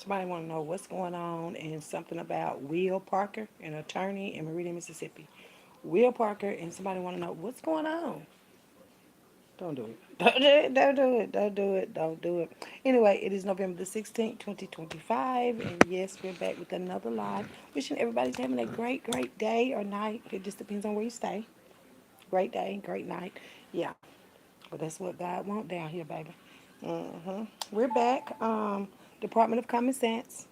Somebody want to know what's going on and something about Will Parker, an attorney in Meridian, Mississippi. Will Parker and somebody want to know what's going on. Don't do it. Don't do it. Don't do it. Don't do it. Don't do it. Anyway, it is November the 16th, 2025. And yes, we're back with another live. Wishing everybody's having a great, great day or night. It just depends on where you stay. Great day, great night. Yeah. But that's what God wants down here, baby. We're back. Department of Common Sense.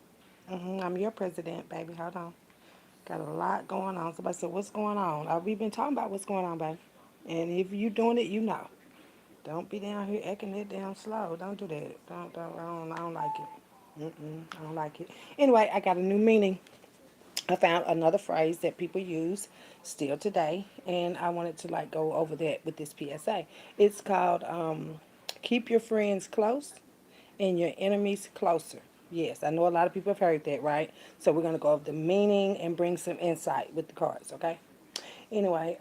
I'm your president, baby. Hold on. Got a lot going on. Somebody said, what's going on? We've been talking about what's going on, baby. And if you doing it, you know. Don't be down here acting it down slow. Don't do that. I don't like it. I don't like it. Anyway, I got a new meaning. I found another phrase that people use still today, and I wanted to like go over that with this PSA. It's called "Keep your friends close and your enemies closer." Yes, I know a lot of people have heard that, right? So we're gonna go over the meaning and bring some insight with the cards, okay? Anyway,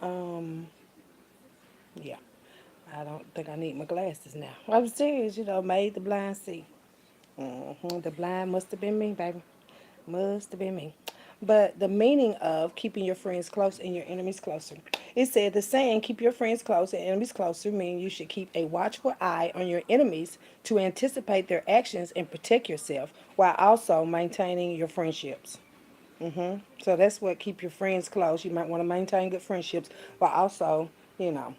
yeah. I don't think I need my glasses now. I'm serious, made the blind see. The blind must have been me, baby. Must have been me. But the meaning of keeping your friends close and your enemies closer. It said the saying, keep your friends close and enemies closer, means you should keep a watchful eye on your enemies to anticipate their actions and protect yourself while also maintaining your friendships. So that's what keep your friends close. You might want to maintain good friendships while also, you know,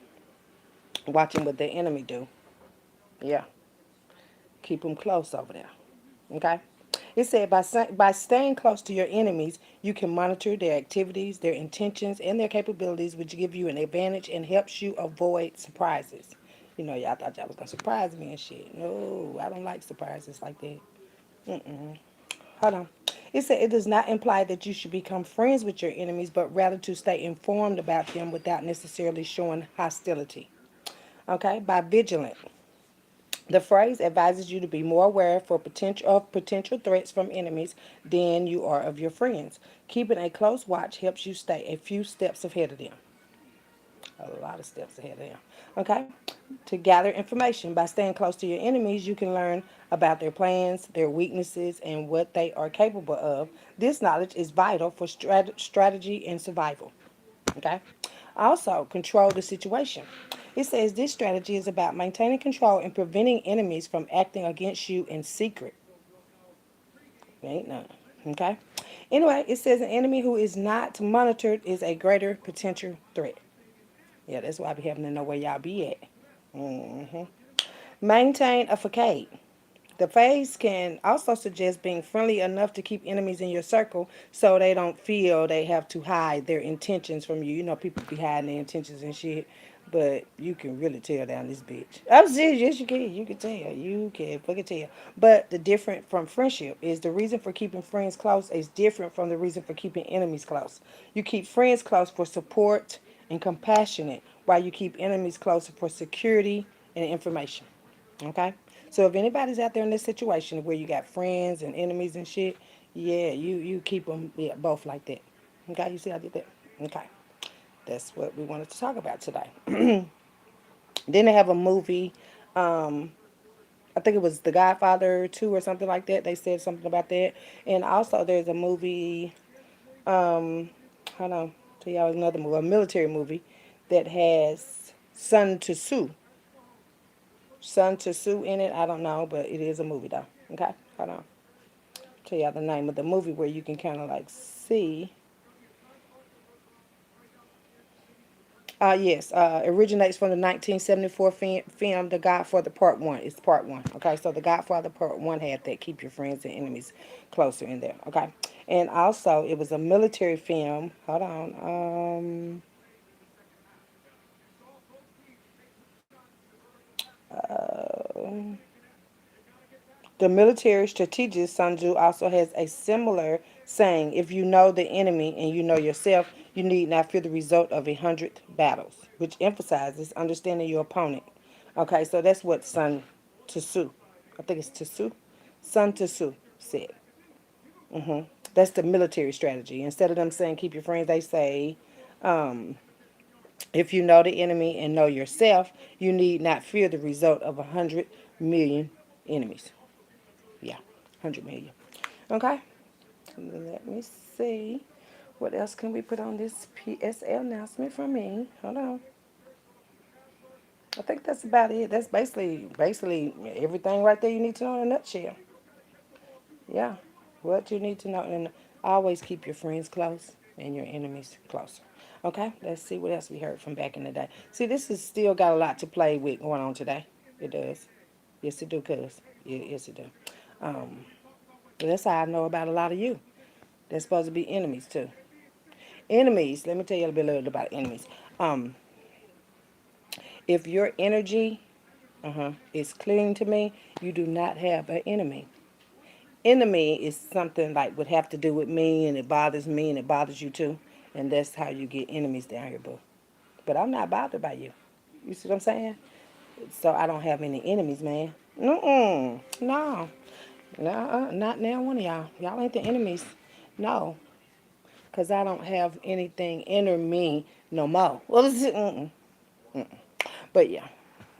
watching what the enemy do. Yeah, keep them close over there. Okay. It said by staying close to your enemies, you can monitor their activities, their intentions, and their capabilities, which give you an advantage and helps you avoid surprises. Y'all thought y'all was gonna surprise me and shit. No, I don't like surprises like that. Hold on. It said it does not imply that you should become friends with your enemies, but rather to stay informed about them without necessarily showing hostility. Okay, by vigilant. The phrase advises you to be more aware for potential threats from enemies than you are of your friends. Keeping a close watch helps you stay a few steps ahead of them. A lot of steps ahead of them. Okay? To gather information by staying close to your enemies, you can learn about their plans, their weaknesses, and what they are capable of. This knowledge is vital for strategy and survival. Okay? Also, control the situation. It says this strategy is about maintaining control and preventing enemies from acting against you in secret. Ain't none. Okay? Anyway, it says an enemy who is not monitored is a greater potential threat. Yeah, that's why I be having to know where y'all be at. hmm Maintain a facade. The phase can also suggest being friendly enough to keep enemies in your circle so they don't feel they have to hide their intentions from you. People be hiding their intentions and shit, but you can really tell down this bitch. I'm serious, yes you can. You can tell. You can fucking tell. But the different from friendship is the reason for keeping friends close is different from the reason for keeping enemies close. You keep friends close for support and compassionate, while you keep enemies closer for security and information. Okay? So if anybody's out there in this situation where you got friends and enemies and shit, yeah, you keep them, yeah, both like that. Okay, you see I did that? Okay. That's what we wanted to talk about today. Then they have a movie, um, I think it was The Godfather 2 or something like that. They said something about that. And also there's a movie, hold on, tell y'all another movie, a military movie that has Sun Tzu. Sun Tzu in it. I don't know, but it is a movie though. Okay, hold on. Tell y'all the name of the movie where you can kind of like see. Yes, originates from the 1974 film The Godfather Part 1. It's Part 1. Okay, so The Godfather Part 1 had that keep your friends and enemies closer in there. Okay, and also it was a military film. Hold on. The military strategist Sun Tzu also has a similar saying: "If you know the enemy and you know yourself, you need not fear the result of 100 battles," which emphasizes understanding your opponent. Okay, so that's what Sun Tzu, I think it's Tzu, Sun Tzu said. That's the military strategy. Instead of them saying keep your friends, they say if you know the enemy and know yourself, you need not fear the result of 100 million enemies. Yeah, 100 million. Okay? Let me see. What else can we put on this PSL announcement from me? Hold on. I think that's about it. That's basically everything right there you need to know in a nutshell. Yeah. What you need to know. And always keep your friends close and your enemies closer. Okay? Let's see what else we heard from back in the day. See, this has still got a lot to play with going on today. It does. Yes, it do, cuz. Yeah, yes, it do. Um, that's how I know about a lot of you. They're supposed to be enemies, too. Enemies, let me tell you a little bit about enemies. Um, if your energy is clean to me, you do not have an enemy. Enemy is something like would have to do with me and it bothers me and it bothers you too. And that's how you get enemies down here, boo. But I'm not bothered by you. You see what I'm saying? So I don't have any enemies, man. Mm-mm. No. No, not now one of y'all. Y'all ain't the enemies. No. Because I don't have anything enter me no more. Well, mm-mm. But yeah,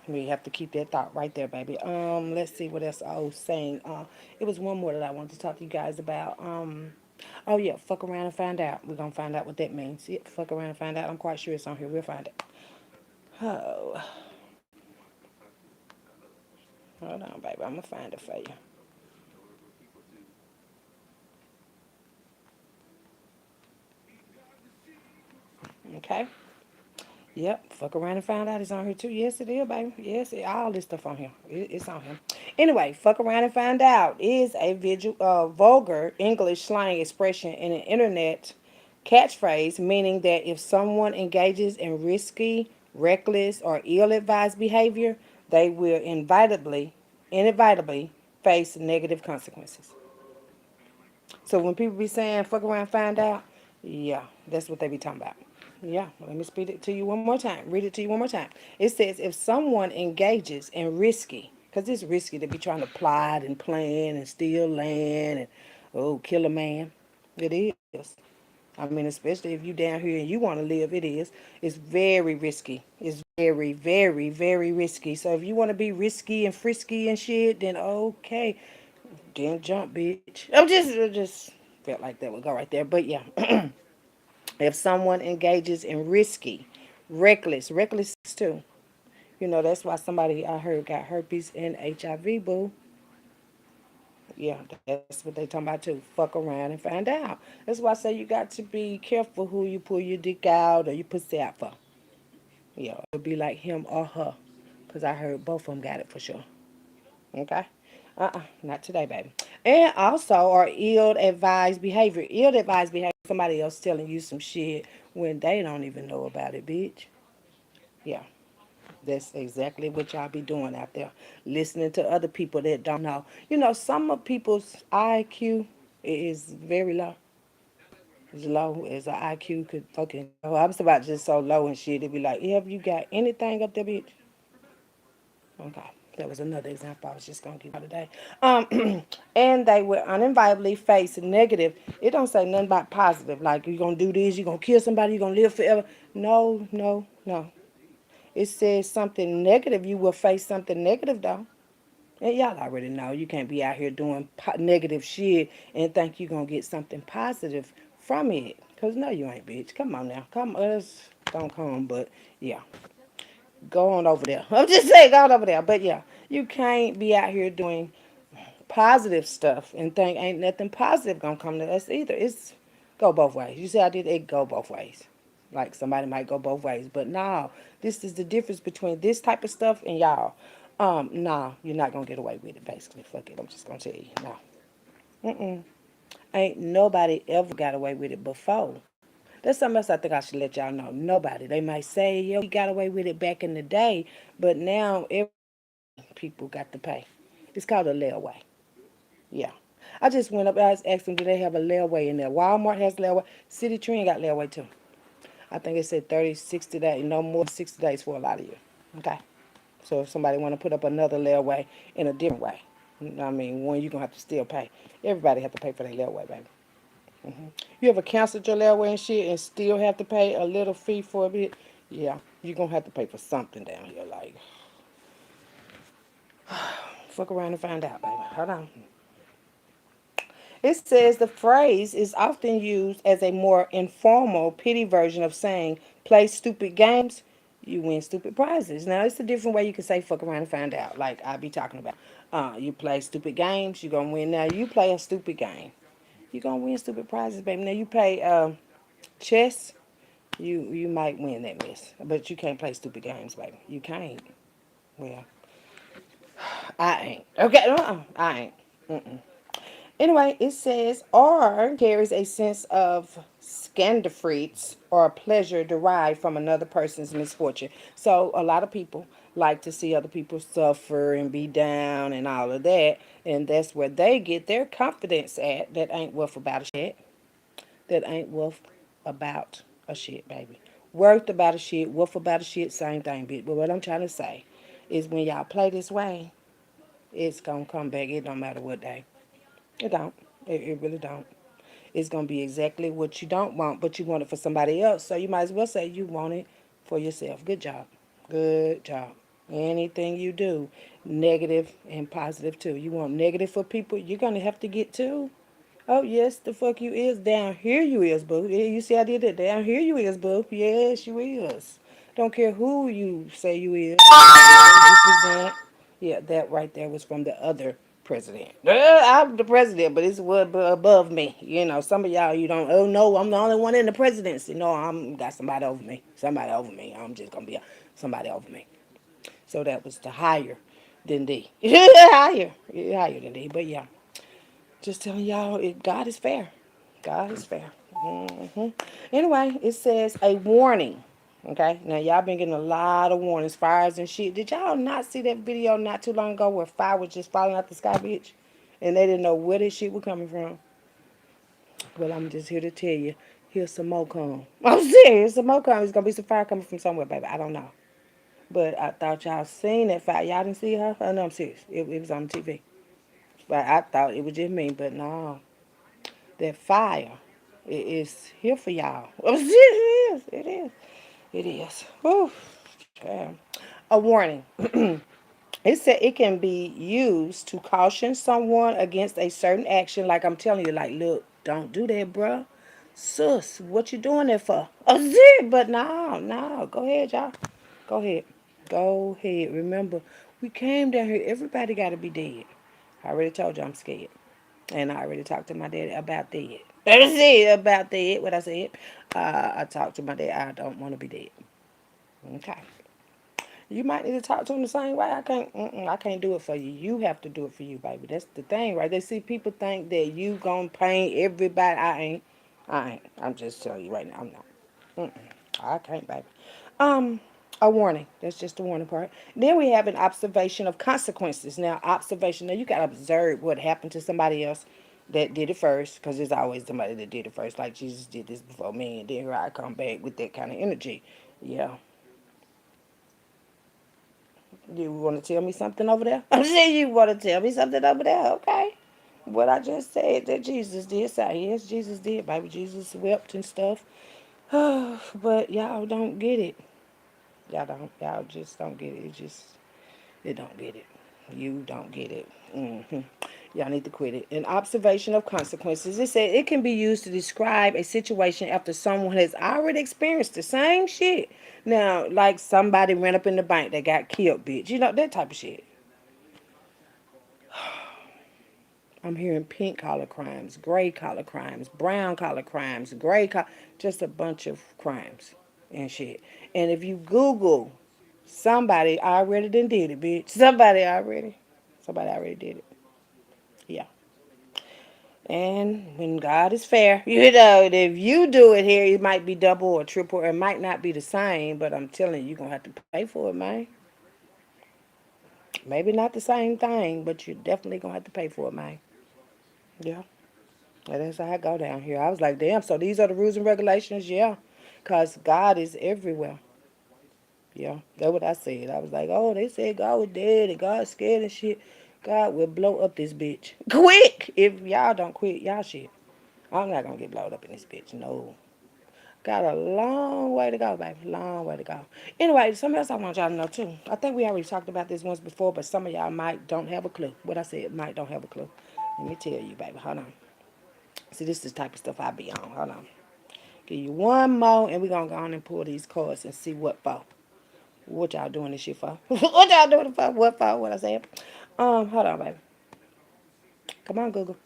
we have to keep that thought right there, baby. Let's see what else I was saying. It was one more that I wanted to talk to you guys about. Oh yeah, fuck around and find out. We're gonna find out what that means. Yeah, fuck around and find out. I'm quite sure it's on here. We'll find it. Oh, hold on, baby. I'm gonna find it for you. Okay. Yep, fuck around and find out it's on here too. Yes, it is, baby. Yes, all this stuff on here. It's on here. Anyway, fuck around and find out is a vulgar English slang expression in an internet catchphrase meaning that if someone engages in risky, reckless, or ill-advised behavior, they will inevitably face negative consequences. So when people be saying fuck around, find out, yeah, that's what they be talking about. Yeah, let me speak it to you one more time. Read it to you one more time. It says if someone engages in risky, because it's risky to be trying to plot and plan and steal land and kill a man. It is. I mean, especially if you down here and you want to live, it is. It's very risky. It's very, very, very risky. So if you want to be risky and frisky and shit, then okay, then jump, bitch. I just felt like that would go right there. But yeah, if someone engages in risky, reckless too. You know, that's why somebody I heard got herpes and HIV, boo. Yeah, that's what they talking about too. Fuck around and find out. That's why I say you got to be careful who you pull your dick out or you pussy out for. Yeah, it'll be like him or her. Because I heard both of them got it for sure. Okay? Not today, baby. And also, or ill-advised behavior. Ill-advised behavior, somebody else telling you some shit when they don't even know about it, bitch. Yeah, that's exactly what y'all be doing out there. Listening to other people that don't know. You know, some of people's IQ is very low. As low as an IQ could fucking go. I'm about just so low and shit. It'd be like, have you got anything up there, bitch? Okay. That was another example I was just gonna give you today. And they will uninvitably face negative. It don't say nothing about positive. Like you're gonna do this, you're gonna kill somebody, you're gonna live forever. No, no, no. It says something negative. You will face something negative though. And y'all already know you can't be out here doing negative shit and think you're gonna get something positive from it. Cause no, you ain't, bitch. Come on now, come us, don't come. But yeah, go on over there. I'm just saying, go on over there. But yeah, you can't be out here doing positive stuff and think ain't nothing positive gonna come to us either. It's go both ways. You see, I did it go both ways. Like somebody might go both ways, but no, this is the difference between this type of stuff and y'all. Nah, you're not gonna get away with it. Basically, fuck it. I'm just gonna tell you, no. Ain't nobody ever got away with it before. That's something else I think I should let y'all know. Nobody. They might say, yeah, we got away with it back in the day, but now every people got to pay. It's called a layaway. Yeah. I just went up, I was asking, do they have a layaway in there? Walmart has layaway. City Tree got layaway too. I think it said 30, 60 days, no more than 60 days for a lot of you. Okay? So if somebody want to put up another layaway in a different way, I mean, one you're going to have to still pay. Everybody have to pay for their layaway, baby. You ever canceled your layaway and shit and still have to pay a little fee for a bit? Yeah, you're going to have to pay for something down here. Like, fuck around and find out, baby. Hold on. It says the phrase is often used as a more informal, pity version of saying, play stupid games, you win stupid prizes. Now, it's a different way you can say fuck around and find out, like I be talking about. You play stupid games, you're going to win. Now, you play a stupid game, you're going to win stupid prizes, baby. Now, you play chess, you might win that mess. But you can't play stupid games, baby. You can't. Well, I ain't. Okay, I ain't. Mm-mm. Anyway, it says or carries a sense of scandafrites or pleasure derived from another person's misfortune. So a lot of people like to see other people suffer and be down and all of that, and that's where they get their confidence at. That ain't worth about a shit. That ain't worth about a shit, baby. Worth about a shit, worth about a shit, same thing, bitch. But what I'm trying to say is when y'all play this way, it's gonna come back. It don't matter what day. It don't. It really don't. It's gonna be exactly what you don't want, but you want it for somebody else. So you might as well say you want it for yourself. Good job. Good job. Anything you do, negative and positive too. You want negative for people, you're gonna have to get two. Oh yes, the fuck you is. Down here you is, boo. Yeah, you see I did it. Down here you is, boo. Yes, you is. Don't care who you say you is. You present. Yeah, that right there was from the other president. I'm the president, but it's what above me. You know, some of y'all you don't. Oh no, I'm the only one in the presidency. No, I'm got somebody over me. Somebody over me. I'm just gonna be somebody over me. So that was the higher than thee. Higher than thee. But yeah. Just telling y'all, God is fair. God is fair. Anyway, it says a warning. Okay, now y'all been getting a lot of warnings, fires and shit. Did y'all not see that video not too long ago where fire was just falling out the sky, bitch? And they didn't know where this shit was coming from? Well, I'm just here to tell you, here's some more come. I'm serious, some more come. It's gonna be some fire coming from somewhere, baby. I don't know. But I thought y'all seen that fire. Y'all didn't see her? Oh, no, I'm serious. It was on TV. But I thought it was just me, but no. That fire is here for y'all. It is. It is. It is. Whew. Child. A warning. It said it can be used to caution someone against a certain action. Like I'm telling you, like, look, don't do that, bruh. Sus, what you doing that for? Oh, but no, no. Go ahead, y'all. Go ahead. Go ahead. Remember, we came down here. Everybody got to be dead. I already told you I'm scared. And I already talked to my daddy about that. That's it, about that, what I said. I talked to my dad. I don't want to be dead. Okay. You might need to talk to him the same way. I can't do it for you. You have to do it for you, baby. That's the thing, right? They see people think that you gonna paint everybody. I ain't. I ain't. I'm just telling you right now. I'm not. I can't, baby. Um, a warning. That's just the warning part. Then we have an observation of consequences. Now, observation. Now you gotta observe what happened to somebody else that did it first, because there's always somebody that did it first. Like Jesus did this before me, and then here I come back with that kind of energy. Yeah. You want to tell me something over there? I'm saying you want to tell me something over there. Okay. What I just said that Jesus did say. Yes, Jesus did, baby. Jesus wept and stuff. But y'all don't get it. Y'all don't. Y'all just don't get it. It don't get it. You don't get it. Y'all need to quit it. An observation of consequences. It said it can be used to describe a situation after someone has already experienced the same shit. Now, like somebody ran up in the bank that got killed, bitch. You know, that type of shit. I'm hearing pink collar crimes, gray collar crimes, brown collar crimes, gray collar, just a bunch of crimes and shit. And if you Google, somebody already done did it, bitch. Somebody already did it. Yeah. And when God is fair, you know, if you do it here, it might be double or triple, or it might not be the same, but I'm telling you, you're going to have to pay for it, man. Maybe not the same thing, but you're definitely going to have to pay for it, man. Yeah. And that's how I go down here. I was like, damn, so these are the rules and regulations? Yeah. Because God is everywhere. Yeah. That's what I said. I was like, oh, they said God was dead and God's scared and shit. God will blow up this bitch. Quick! If y'all don't quit, y'all shit. I'm not going to get blowed up in this bitch. No. Got a long way to go, baby. Long way to go. Anyway, something else I want y'all to know, too. I think we already talked about this once before, but some of y'all might don't have a clue. What I said, might don't have a clue. Let me tell you, baby. Hold on. See, this is the type of stuff I be on. Hold on. Give you one more, and we're going to go on and pull these cards and see what for. What y'all doing this shit for? What y'all doing it for? What for? What I said? Hold on, baby. Come on, Google.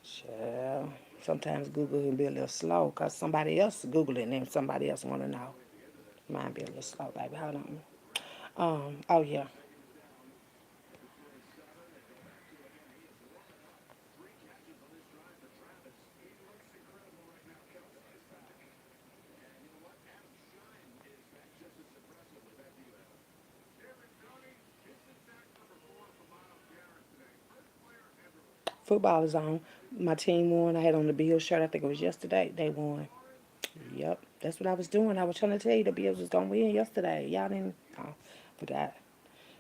Child. Sometimes Google can be a little slow because somebody else Google it and somebody else want to know. Mine be a little slow, baby. Hold on. Oh yeah. Football is on. My team won. I had on the Bills shirt. I think it was yesterday. They won. Yep, that's what I was doing. I was trying to tell you the Bills was gonna win yesterday. Y'all didn't. Oh, forgot.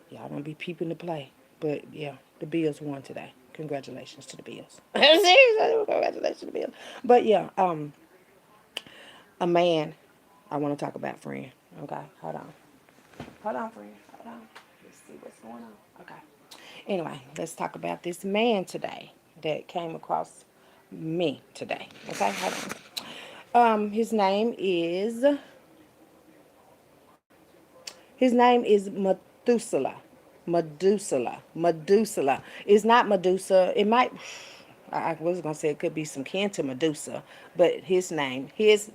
Y'all don't be peeping to play. But yeah, the Bills won today. Congratulations to the Bills. Seriously, congratulations to the Bills. But yeah, a man. I want to talk about, friend. Okay, hold on. Hold on, friend. Hold on. Let's see what's going on. Okay. Anyway, let's talk about this man today that came across me today. Okay, hold on. His name is Methuselah. Medusa. It's not Medusa. It might. I was gonna say it could be some kin to Medusa, but his name is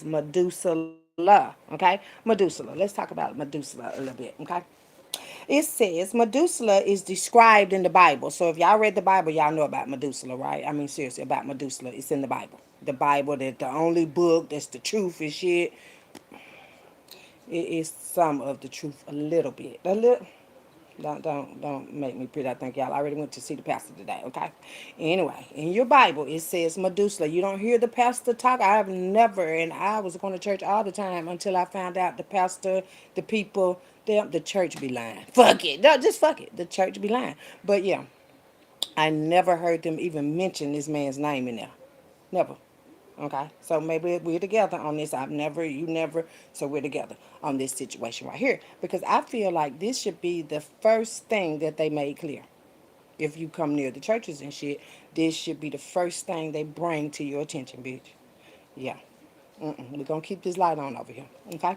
Medusa. Okay, Medusa. Let's talk about Medusa a little bit. Okay. It says Medusa is described in the Bible. So if y'all read the Bible, y'all know about Medusa, right? I mean, seriously, about Medusa. It's in the Bible. The Bible, that the only book that's the truth and shit. It is some of the truth, a little bit. A little. Don't make me pretty. I think y'all already went to see the pastor today, okay? Anyway, in your Bible it says Medusa. You don't hear the pastor talk. I've never, and I was going to church all the time until I found out the pastor, the people, the church be lying. Fuck it. No, just fuck it. The church be lying. But yeah, I never heard them even mention this man's name in there. Never. Okay, so maybe we're together on this. I've never, you never, so we're together on this situation right here. Because I feel like this should be the first thing that they made clear. If you come near the churches and shit, this should be the first thing they bring to your attention, bitch. Yeah. We're going to keep this light on over here. Okay?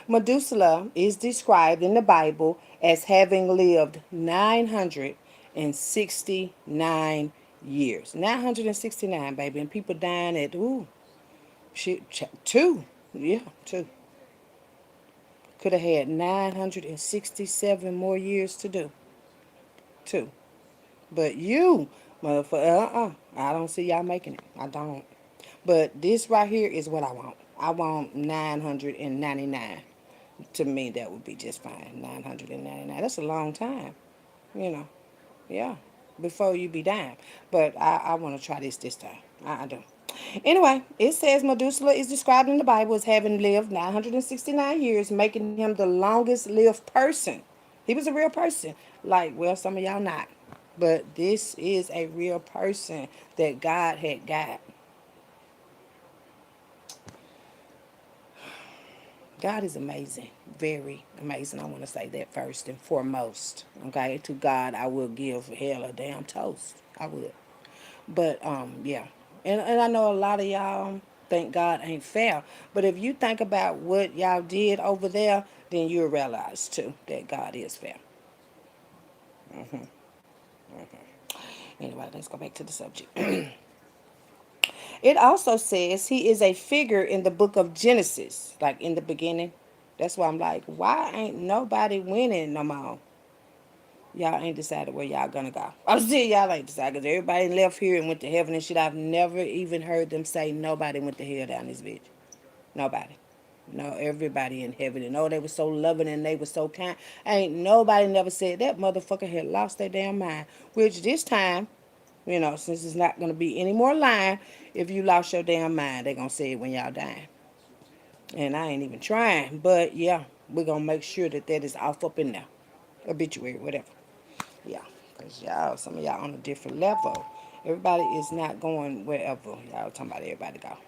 Methuselah is described in the Bible as having lived 969 years. 969, baby. And people dying at, ooh, shit, two. Yeah, two. Could have had 967 more years to do. Two. But you, motherfucker, I don't see y'all making it. I don't. But this right here is what I want. I want 999. To me, that would be just fine. 999. That's a long time, you know. Yeah, before you be dying. But I want to try this time. I do. Anyway, it says Methuselah is described in the Bible as having lived 969 years, making him the longest lived person. He was a real person. Like, well, some of y'all not. But this is a real person that God had got. God is amazing. Very amazing. I want to say that first and foremost. Okay? To God, I will give hell a damn toast. I would. But yeah. And I know a lot of y'all think God ain't fair. But if you think about what y'all did over there, then you'll realize too that God is fair. Anyway, let's go back to the subject. It also says he is a figure in the book of Genesis, like in the beginning. That's why I'm like, why ain't nobody winning no more? Y'all ain't decided where y'all gonna go. I'm still y'all ain't decided because everybody left here and went to heaven and shit. I've never even heard them say nobody went to hell down this bitch. Nobody. No, everybody in heaven. And oh, they were so loving and they were so kind. Ain't nobody never said that motherfucker had lost their damn mind. Which this time, since it's not gonna be any more lying, if you lost your damn mind, they gonna say it when y'all dying. And I ain't even trying. But yeah, we're gonna make sure that that is off up in there. Obituary, whatever. Yeah, because y'all, some of y'all on a different level. Everybody is not going wherever y'all talking about everybody go.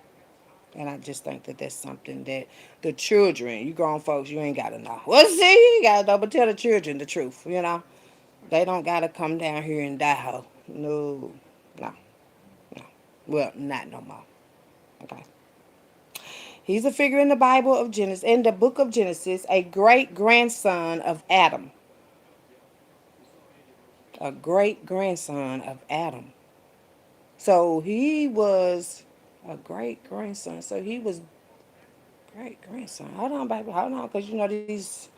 And I just think that that's something that the children, you grown folks, you ain't got to know. Well, see, you got to know, but tell the children the truth. They don't got to come down here and die, ho. No, no, no. Well, not no more. Okay. He's a figure in the Bible of Genesis, in the book of Genesis, a great grandson of Adam. A great grandson of Adam. So he was a great grandson. So he was great grandson. Hold on, baby. Hold on, because you know these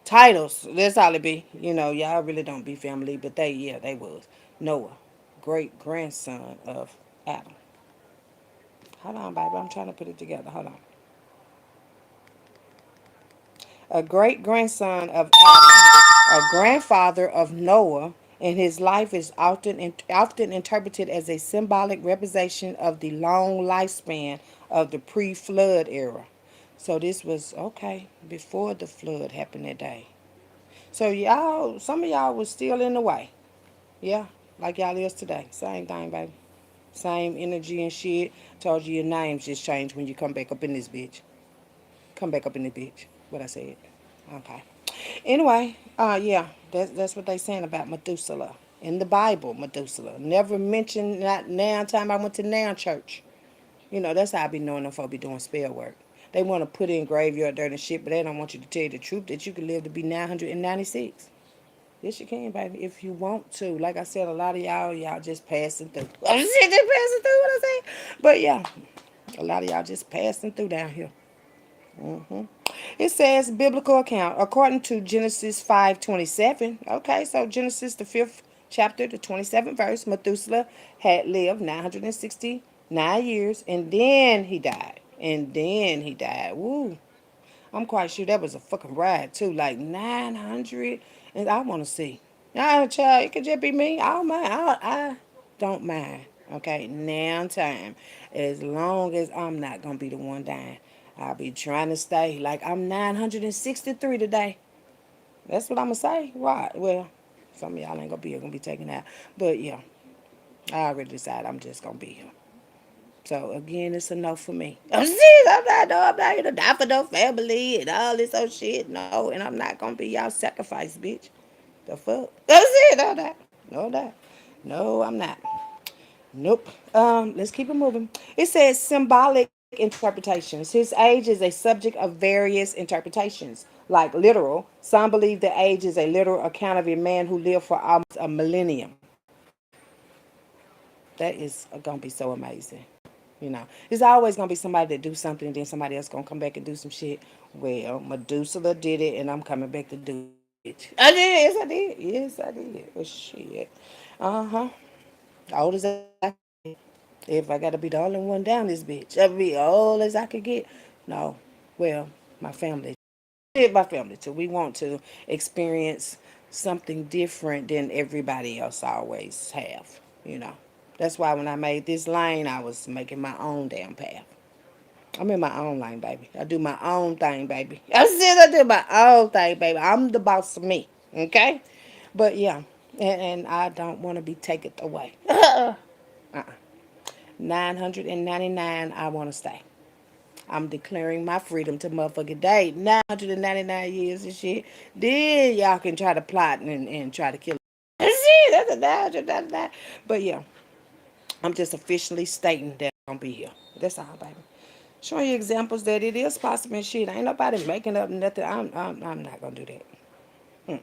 titles. That's all it be. You know, y'all really don't be family, but yeah, they was. Noah, great grandson of Adam. Hold on, baby. I'm trying to put it together. Hold on. A great grandson of Adam, a grandfather of Noah, and his life is often interpreted as a symbolic representation of the long lifespan of the pre-flood era. So this was okay before the flood happened that day. So y'all, some of y'all was still in the way, yeah, like y'all is today. Same thing, baby. Same energy and shit. Told you your names just changed when you come back up in this bitch. Come back up in the bitch. What I said. Okay. Anyway, yeah, that's what they saying about Methuselah in the Bible. Methuselah never mentioned. Not now. Time I went to now church. You know that's how I be knowing them folk be doing spell work. They want to put in graveyard dirt and shit, but they don't want you to tell you the truth that you can live to be 996. Yes, you can, baby, if you want to. Like I said, a lot of y'all just passing through. I'm just passing through what I say. But yeah, a lot of y'all just passing through down here. hmm It says biblical account according to Genesis 5:27. Okay, so Genesis the fifth chapter, the 27th verse. Methuselah had lived 969 years, and then he died. And then he died. Woo! I'm quite sure that was a fucking ride too, like 900. And I want to see. Nah, child, it could just be me. I don't mind. I don't mind. Okay, now time. As long as I'm not gonna be the one dying, I'll be trying to stay. Like I'm 963 today. That's what I'm gonna say. Right? Well, some of y'all ain't gonna be here, gonna be taken out. But yeah, I already decided I'm just gonna be here. So again, it's a no for me. I'm serious. I'm not. No, I'm not here to die for no family and all this old shit. No, and I'm not gonna be y'all sacrifice, bitch. The fuck? That's it. No, that. No, that. No, I'm not. Nope. Let's keep it moving. It says symbolic interpretations. His age is a subject of various interpretations, like literal. Some believe the age is a literal account of a man who lived for almost a millennium. That is gonna be so amazing. You know, there's always gonna be somebody that do something, and then somebody else gonna come back and do some shit. Well, Medusa did it, and I'm coming back to do it, bitch. I did. Yes, I did. Yes, I did. Well, shit. Uh-huh. Old as I can get. If I gotta be the only one down this bitch, I'll be old as I could get. No. Well, my family. My family too. We want to experience something different than everybody else always have. You know. That's why when I made this lane, I was making my own damn path. I'm in my own lane, baby. I do my own thing, baby. I do my own thing, baby. I'm the boss of me. Okay? But yeah. And I don't want to be taken away. 999, I want to stay. I'm declaring my freedom to motherfucking day. 999 years and shit. Then y'all can try to plot and try to kill me. That's a 999. But yeah, I'm just officially stating that I'm going to be here. That's all, baby. Showing you examples that it is possible and shit. Ain't nobody making up nothing. I'm not going to do that.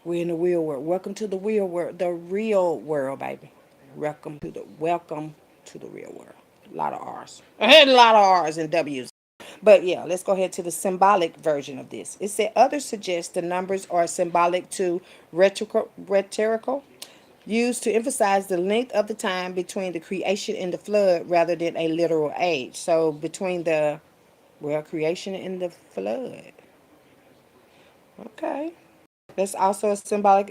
We're in the real world. Welcome to the real world. The real world, baby. Welcome to the real world. A lot of R's. I had a lot of R's and W's. But yeah, let's go ahead to the symbolic version of this. It said others suggest the numbers are symbolic to rhetorical, used to emphasize the length of the time between the creation and the flood rather than a literal age. So between the creation and the flood. Okay. That's also a symbolic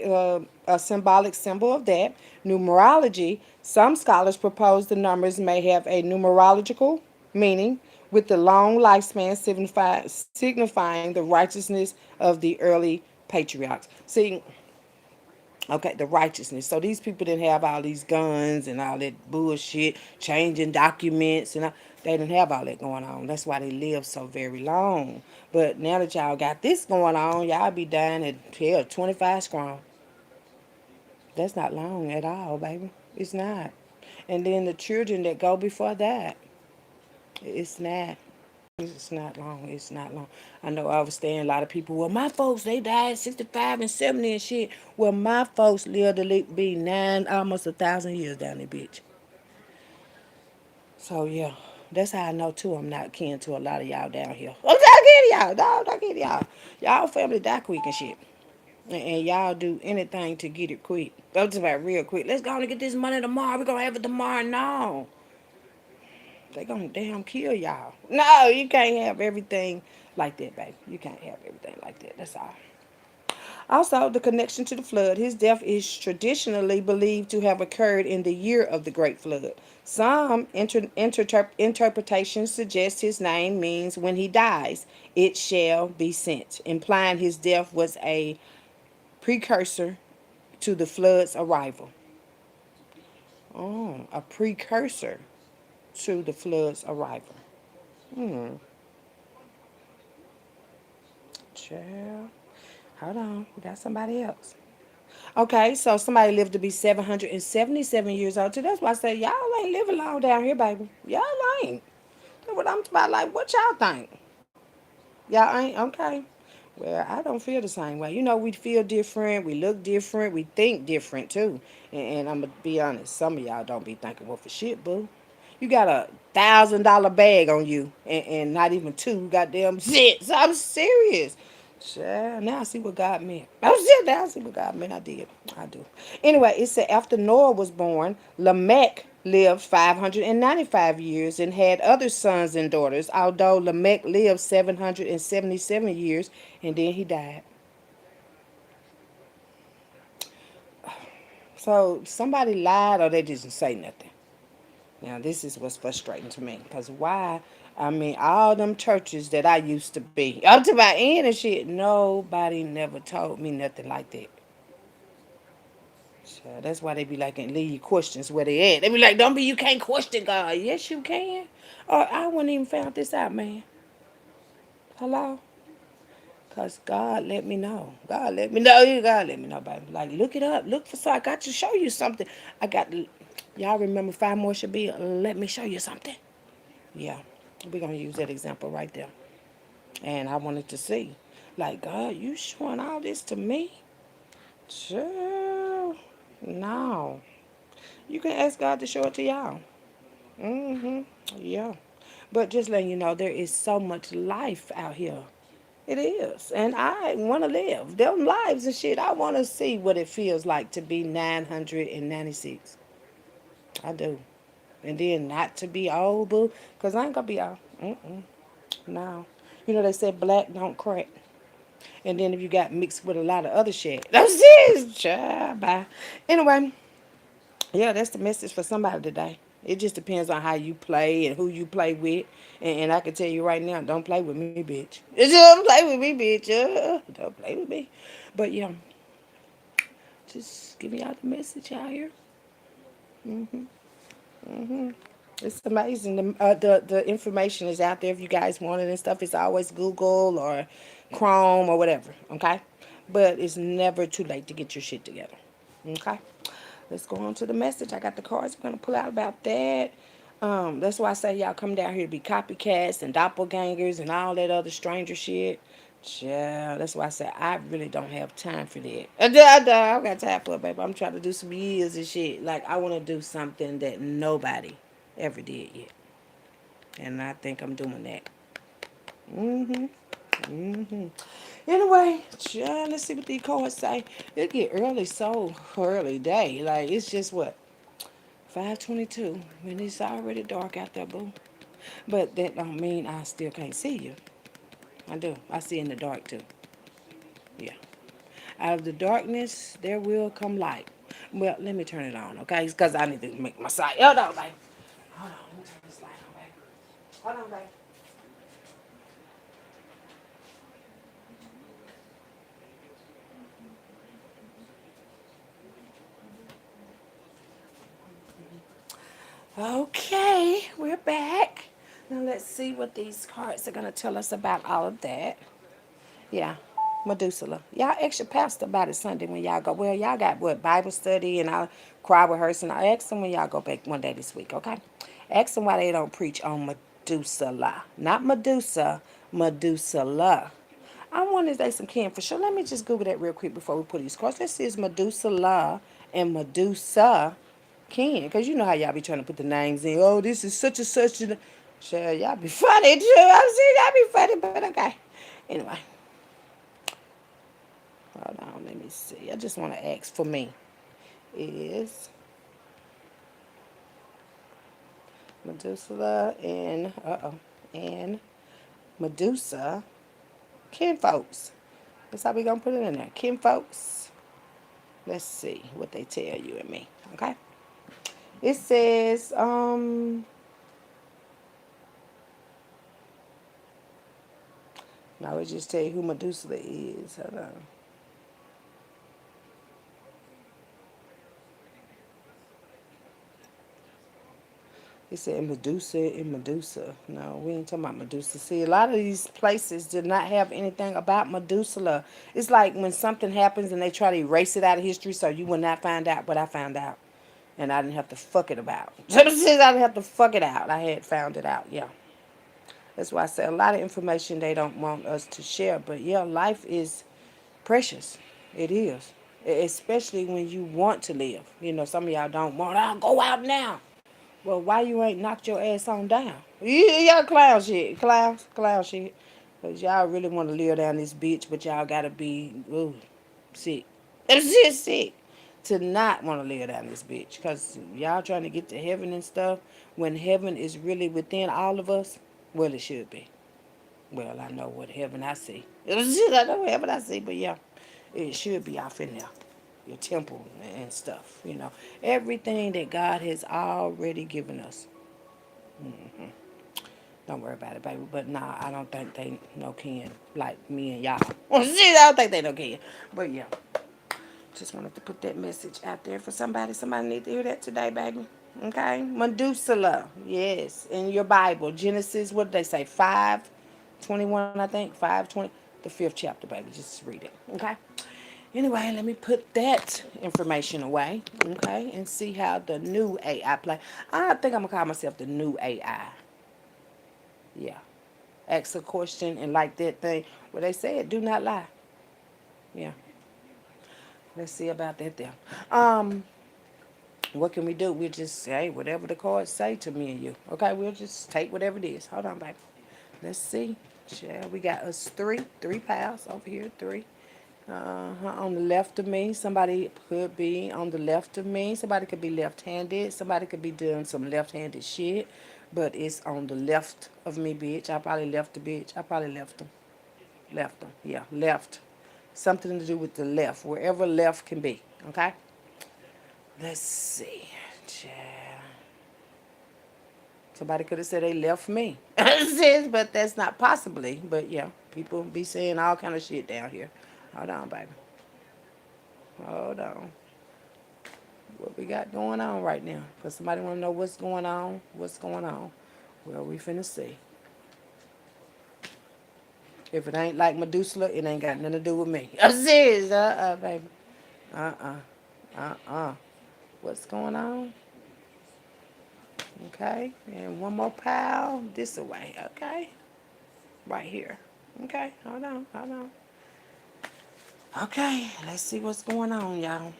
symbol of that. Numerology. Some scholars propose the numbers may have a numerological meaning, with the long lifespan signifying the righteousness of the early patriarchs. See, okay, the righteousness. So these people didn't have all these guns and all that bullshit, changing documents, and they didn't have all that going on. That's why they lived so very long. But now that y'all got this going on, y'all be dying at hell 25 strong. That's not long at all, baby. It's not. And then the children that go before that, it's not. It's not long. It's not long. I know I was saying a lot of people, well, my folks, they died 65 and 70 and shit. Well, my folks lived to be nine, almost 1,000 years down there, bitch. So, yeah, that's how I know, too, I'm not kin to a lot of y'all down here. I'm not kidding y'all. No, I'm not kidding y'all. Y'all family die quick and shit. And y'all do anything to get it quick. That's about real quick. Let's go and get this money tomorrow. We're going to have it tomorrow. No. They gonna damn kill y'all. No, you can't have everything like that, baby. You can't have everything like that. That's all. Also, the connection to the flood. His death is traditionally believed to have occurred in the year of the Great Flood. Some interpretations suggest his name means when he dies, it shall be sent, implying his death was a precursor to the flood's arrival. Oh, a precursor to the flood's arrival. Hmm. Child. Hold on. We got somebody else. Okay, so somebody lived to be 777 years old too. That's why I say y'all ain't living long down here, baby. Y'all ain't. That's what I'm about. Like, what y'all think? Y'all ain't? Okay. Well, I don't feel the same way. You know, we feel different. We look different. We think different too. And I'm going to be honest. Some of y'all don't be thinking, well, for shit, boo. You got $1,000 bag on you and not even two goddamn shit. So I'm serious. Sure. Now I see what God meant. I'm serious. Now I see what God meant. I did. I do. Anyway, it said after Noah was born, Lamech lived 595 years and had other sons and daughters, although Lamech lived 777 years and then he died. So somebody lied or they didn't say nothing. Now, this is what's frustrating to me. Because why? I mean, all them churches that I used to be, up to my end and shit, nobody never told me nothing like that. So that's why they be like, and leave questions where they at. They be like, don't be, you can't question God. Yes, you can. Or I wouldn't even found this out, man. Hello? Because God let me know. God let me know. God let me know, baby. Like, look it up. Look for so I got to show you something. I got to, y'all remember five more should be, let me show you something. Yeah, we're going to use that example right there. And I wanted to see, like, God, you showing all this to me? Sure. No. You can ask God to show it to y'all. Mm-hmm. Yeah. But just letting you know, there is so much life out here. It is. And I want to live them lives and shit. I want to see what it feels like to be 996. I do. And then not to be old, boo. Because I ain't going to be old. Mm-mm. No. You know, they said black don't crack. And then if you got mixed with a lot of other shit. That's it. Child, bye. Anyway, yeah, that's the message for somebody today. It just depends on how you play and who you play with. And I can tell you right now, don't play with me, bitch. Don't play with me, bitch. Don't play with me. But yeah, just give me out the message out here. It's amazing. The information is out there if you guys want it and stuff. It's always Google or Chrome or whatever. Okay, but it's never too late to get your shit together. Okay, let's go on to the message. I got the cards we're gonna pull out about that. That's why I say y'all come down here to be copycats and doppelgangers and all that other stranger shit. Yeah, that's why I say I really don't have time for that. I got time for it, baby. I'm trying to do some years and shit. Like I want to do something that nobody ever did yet, and I think I'm doing that. Mhm. Mhm. Anyway, yeah, let's see what these cards say. It get early, so early day. Like it's just what 5:22 when it's already dark out there, boo. But that don't mean I still can't see you. I do. I see in the dark too. Yeah. Out of the darkness, there will come light. Well, let me turn it on, okay? Because I need to make my side. Hold on, baby. Hold on. Let me turn this light on, baby. Hold on, baby. Okay, we're back. Now let's see what these cards are going to tell us about all of that. Yeah. Methuselah. Y'all ask your pastor about it Sunday when y'all go. Well, y'all got what? Bible study and I'll cry rehearsing. I ask them when y'all go back one day this week, okay? Ask them why they don't preach on Methuselah. Not Medusa, Methuselah. I wonder if they some kin for sure. Let me just Google that real quick before we put these cards. Let's see is Methuselah and Medusa kin. Because you know how y'all be trying to put the names in. Oh, this is such and such. Sure, y'all be funny too. I'm saying y'all be funny, but okay. Anyway. Hold on, let me see. I just want to ask for me. Is Medusa and Medusa kin folks. That's how we gonna put it in there. Kin folks. Let's see what they tell you and me. Okay. It says now it just tell you who Medusa is. Hold on. It said Medusa and Medusa. No, we ain't talking about Medusa. See, a lot of these places did not have anything about Medusa. It's like when something happens and they try to erase it out of history so you will not find out, but I found out. And I didn't have to fuck it about. I didn't have to fuck it out. I had found it out, yeah. That's why I say a lot of information they don't want us to share. But yeah, life is precious. It is. Especially when you want to live. You know, some of y'all don't want, I'll go out now. Well, why you ain't knocked your ass on down? Y'all clown shit. Clown shit. Because y'all really want to live down this bitch, but y'all got to be sick. It's just sick to not want to live down this bitch. Because y'all trying to get to heaven and stuff when heaven is really within all of us. Well, it should be. Well, I know what heaven I see. I know what heaven I see, but yeah, it should be off in there. Your temple and stuff, you know. Everything that God has already given us. Don't worry about it, baby. But nah, I don't think they no kin like me and y'all. I don't think they no kin. But yeah, just wanted to put that message out there for somebody. Somebody need to hear that today, baby. Okay, Methuselah. Yes, in your Bible, Genesis. What did they say? 5:21, I think. 5:20. The fifth chapter, baby. Just read it. Okay. Anyway, let me put that information away, okay, and see how the new AI play. I think I'm gonna call myself the new AI. Yeah, ask a question and like that thing. Well, they said, do not lie. Yeah, let's see about that there. Um, what can we do? We'll just say whatever the cards say to me and you. Okay, we'll just take whatever it is. Hold on, baby. Let's see. Yeah, we got us three pals over here, three. On the left of me, somebody could be on the left of me. Somebody could be left-handed. Somebody could be doing some left-handed shit. But it's on the left of me, bitch. I probably left the bitch. I probably left them. Left them. Yeah, left. Something to do with the left. Wherever left can be. Okay? Let's see. Child. Somebody could have said they left me. But that's not possibly. But yeah, people be saying all kind of shit down here. Hold on, baby. Hold on. What we got going on right now? Because somebody want to know what's going on. What's going on? Well, we finna see. If it ain't like Medusa, it ain't got nothing to do with me. I'm serious. Baby. Uh-uh. Uh-uh. What's going on? Okay. And one more pile this away. Okay. Right here. Okay. Hold on. Hold on. Okay. Let's see what's going on, y'all.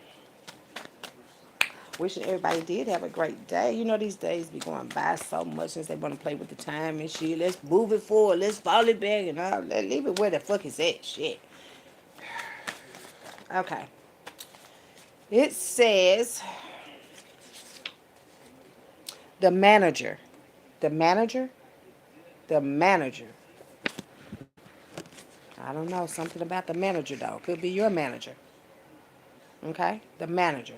Wishing everybody did have a great day. You know, these days be going by so much since they want to play with the time and shit. Let's move it forward. Let's fall it back and all. Let's leave it where the fuck is at. Shit. Okay. It says the manager. The manager? The manager. I don't know. Something about the manager, though. Could be your manager. Okay? The manager.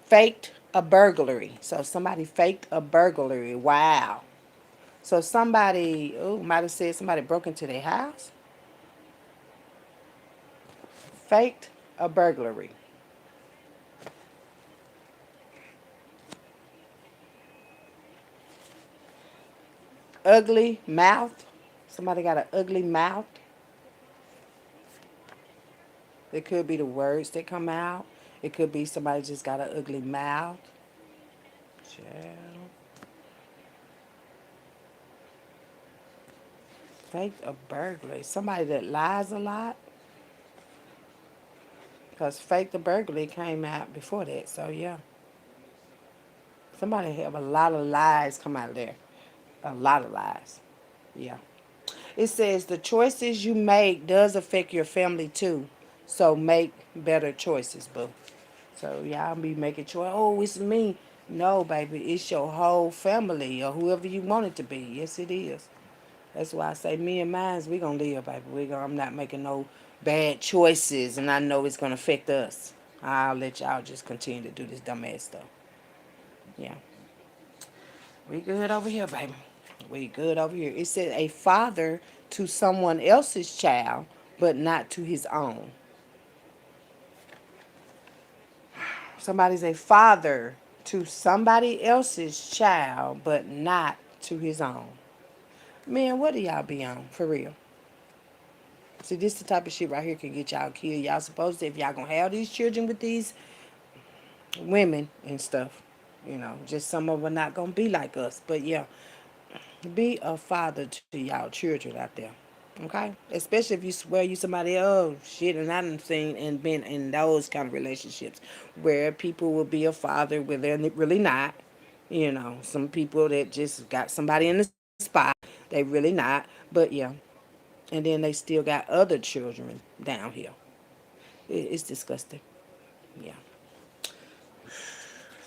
Faked a burglary. So somebody faked a burglary. Wow. So somebody, might have said somebody broke into their house. Faked a burglary. Ugly mouth. Somebody got an ugly mouth. It could be the words that come out. It could be somebody just got an ugly mouth. Child. Fake a burglary. Somebody that lies a lot. Because fake the burglary came out before that. So, yeah. Somebody have a lot of lies come out of there. A lot of lies. Yeah. It says the choices you make does affect your family too. So make better choices, boo. So y'all be making choice. Oh, it's me. No, baby, it's your whole family or whoever you want it to be. Yes, it is. That's why I say me and mine, we gonna live, baby. I'm not making no bad choices, and I know it's gonna affect us. I'll let y'all just continue to do this dumbass stuff. Yeah, we good over here, baby. We good over here. It said a father to someone else's child, but not to his own. Somebody's a father to somebody else's child, but not to his own. Man, what do y'all be on? For real. See, this the type of shit right here can get y'all killed. Y'all supposed to, if y'all gonna have these children with these women and stuff, just some of them not gonna be like us. But yeah, be a father to y'all children out there. Okay? Especially if you swear you somebody, oh shit, and I done seen and been in those kind of relationships where people will be a father where they're really not. Some people that just got somebody in the spot, they really not. But yeah, and then they still got other children down here. It's disgusting. Yeah.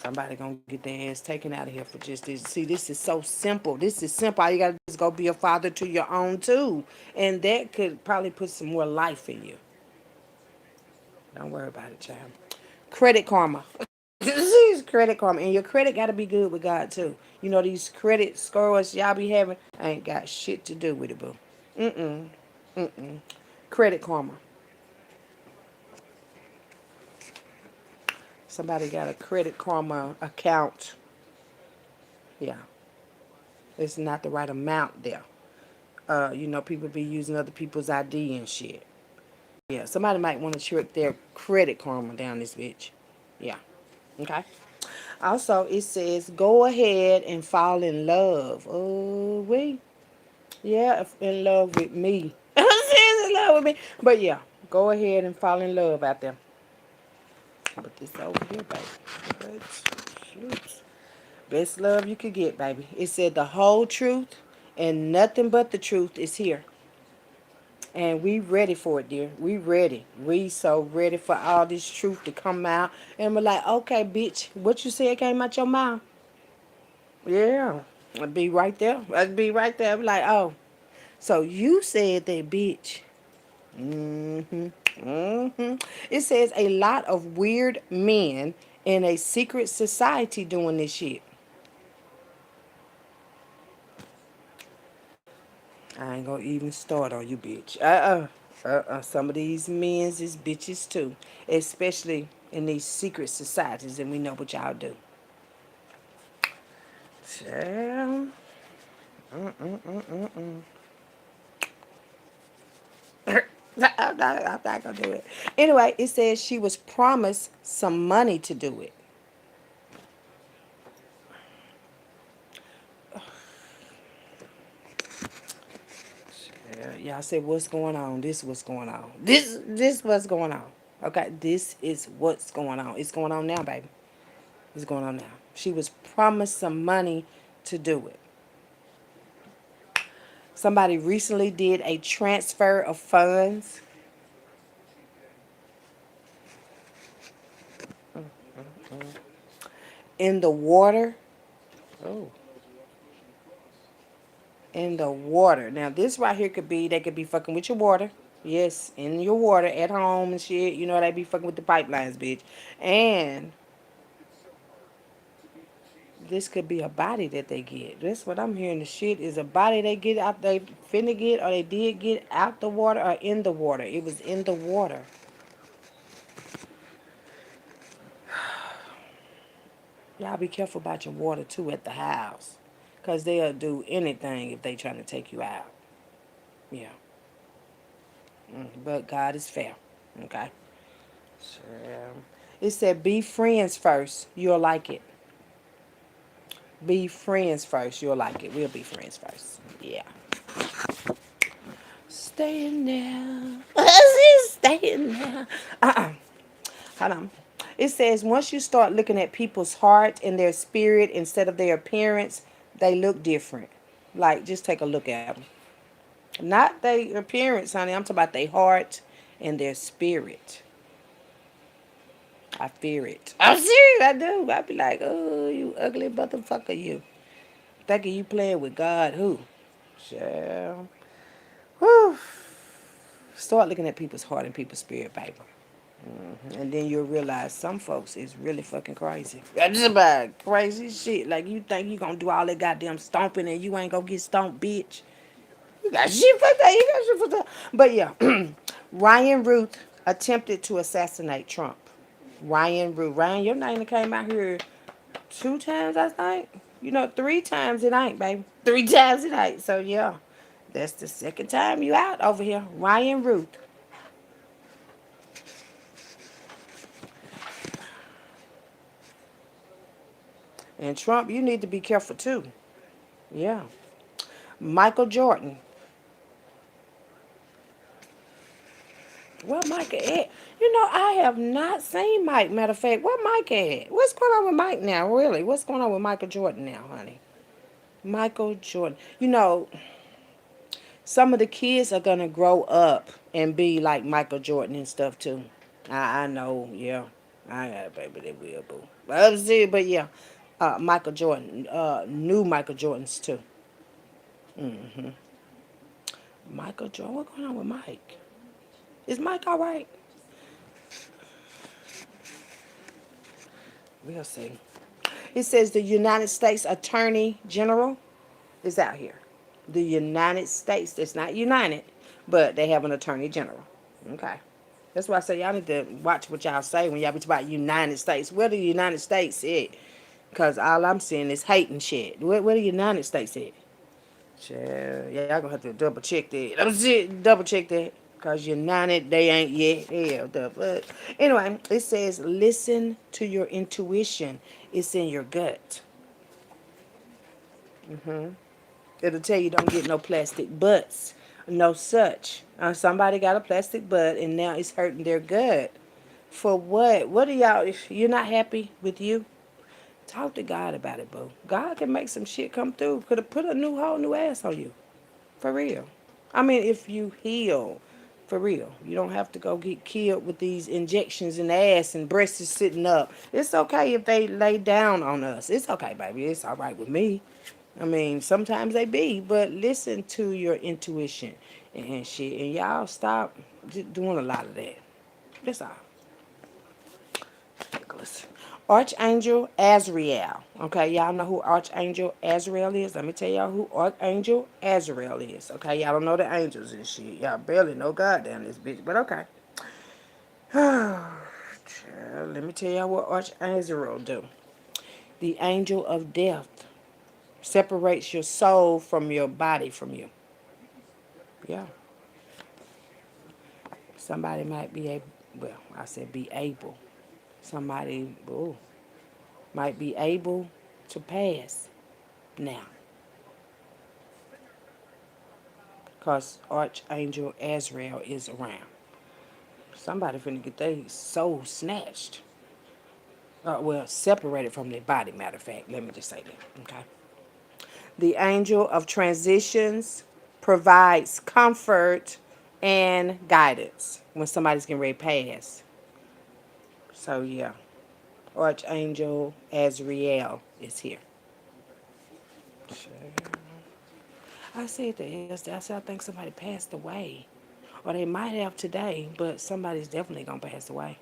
Somebody gonna get their ass taken out of here for just this. See, this is so simple. This is simple. All you gotta do is go be a father to your own too. And that could probably put some more life in you. Don't worry about it, child. Credit karma. This is credit karma. And your credit gotta be good with God too. These credit scores y'all be having ain't got shit to do with it, boo. Mm-mm. Mm-mm. Credit karma. Somebody got a credit karma account. Yeah. It's not the right amount there. People be using other people's ID and shit. Yeah, somebody might want to trick their credit karma down this bitch. Yeah, okay. Also, it says go ahead and fall in love. Oh, wait. Yeah, in love with me. It says in love with me. But yeah, go ahead and fall in love out there. Put this over here, baby. Shoot. Best love you could get, baby. It said the whole truth and nothing but the truth is here. And we ready for it, dear. We ready. We so ready for all this truth to come out. And we're like, okay, bitch, what you said came out your mouth. Yeah. I'd be right there. I'd be right there. I'd be like, oh. So you said that, bitch. Mm-hmm. Mm-hmm. It says a lot of weird men in a secret society doing this shit. I ain't gonna even start on you, bitch. Some of these men's is bitches too, especially in these secret societies, and we know what y'all do. Child. I'm not gonna do it. Anyway, it says she was promised some money to do it. Y'all say what's going on? This what's going on. This what's going on. Okay, this is what's going on. It's going on now, baby. It's going on now. She was promised some money to do it. Somebody recently did a transfer of funds in the water. Oh, in the water. Now this right here could be they could be fucking with your water. Yes, in your water at home and shit. They be fucking with the pipelines, bitch. And this could be a body that they get. That's what I'm hearing. The shit is a body they get out. They finna get or they did get out the water or in the water. It was in the water. Y'all be careful about your water too at the house. Because they'll do anything if they trying to take you out. Yeah. But God is fair. Okay? Sure. It said, be friends first. You'll like it. Be friends first. You'll like it. We'll be friends first. Yeah. Staying there. Staying there. Hold on. It says, once you start looking at people's heart and their spirit instead of their appearance, they look different. Like, just take a look at them. Not their appearance, honey. I'm talking about their heart and their spirit. I fear it. I'm serious. I do. I be like, oh, you ugly motherfucker, you. Thinking you playing with God, who? Sure. Whew. Start looking at people's heart and people's spirit, baby. And then you'll realize some folks is really fucking crazy. That's about crazy shit. Like, you think you gonna do all that goddamn stomping and you ain't gonna get stomped, bitch. You got shit for that. You got shit for that. But yeah, Ryan Ruth attempted to assassinate Trump. Ryan Ruth. Ryan, your name came out here 2 times, I think. You know, 3 times it ain't, baby. 3 times it ain't. So yeah, that's the second time you out over here. Ryan Ruth. And Trump, you need to be careful too. Yeah. Michael Jordan. Where Mike at? You know, I have not seen Mike. Matter of fact, where Mike at? What's going on with Mike now, really? What's going on with Michael Jordan now, honey? Michael Jordan. You know, some of the kids are going to grow up and be like Michael Jordan and stuff, too. I know, yeah. I got a baby, they will, boo. But yeah. Michael Jordan. New Michael Jordans, too. Michael Jordan. What's going on with Mike? Is Mike all right? We'll see. It says the United States Attorney General is out here. The United States, it's not united, but they have an Attorney General. Okay. That's why I say y'all need to watch what y'all say when y'all be talking about United States. Where the United States at? Because all I'm seeing is hate and shit. Where the United States at? Sure. Y'all gonna have to double check that. I'm saying double check that. Because United, they ain't yet. Hell, the fuck. Anyway, it says listen to your intuition. It's in your gut. It'll tell you don't get no plastic butts. No such. Somebody got a plastic butt and now it's hurting their gut. For what? What are y'all, if you're not happy with you, talk to God about it, boo. God can make some shit come through. Could have put a whole new ass on you. For real. I mean, if you heal, for real. You don't have to go get killed with these injections in the ass and breasts is sitting up. It's okay if they lay down on us. It's okay, baby. It's all right with me. I mean, sometimes they be, but listen to your intuition and shit. And y'all stop doing a lot of that. That's all. Ridiculous. Archangel Azrael. Okay, y'all know who Archangel Azrael is? Let me tell y'all who Archangel Azrael is. Okay, y'all don't know the angels and shit. Y'all barely know God down this bitch, but okay. Let me tell y'all what Archangel do. The angel of death separates your soul from your body from you. Yeah. Somebody might be able, well, I said be able. Somebody might be able to pass now. Because Archangel Azrael is around. Somebody finna get their soul snatched. Well, separated from their body, matter of fact. Let me just say that, okay? The angel of transitions provides comfort and guidance when somebody's getting ready to pass. So, yeah. Archangel Azrael is here. I said that yesterday. I said I think somebody passed away. Or they might have today, but somebody's definitely going to pass away.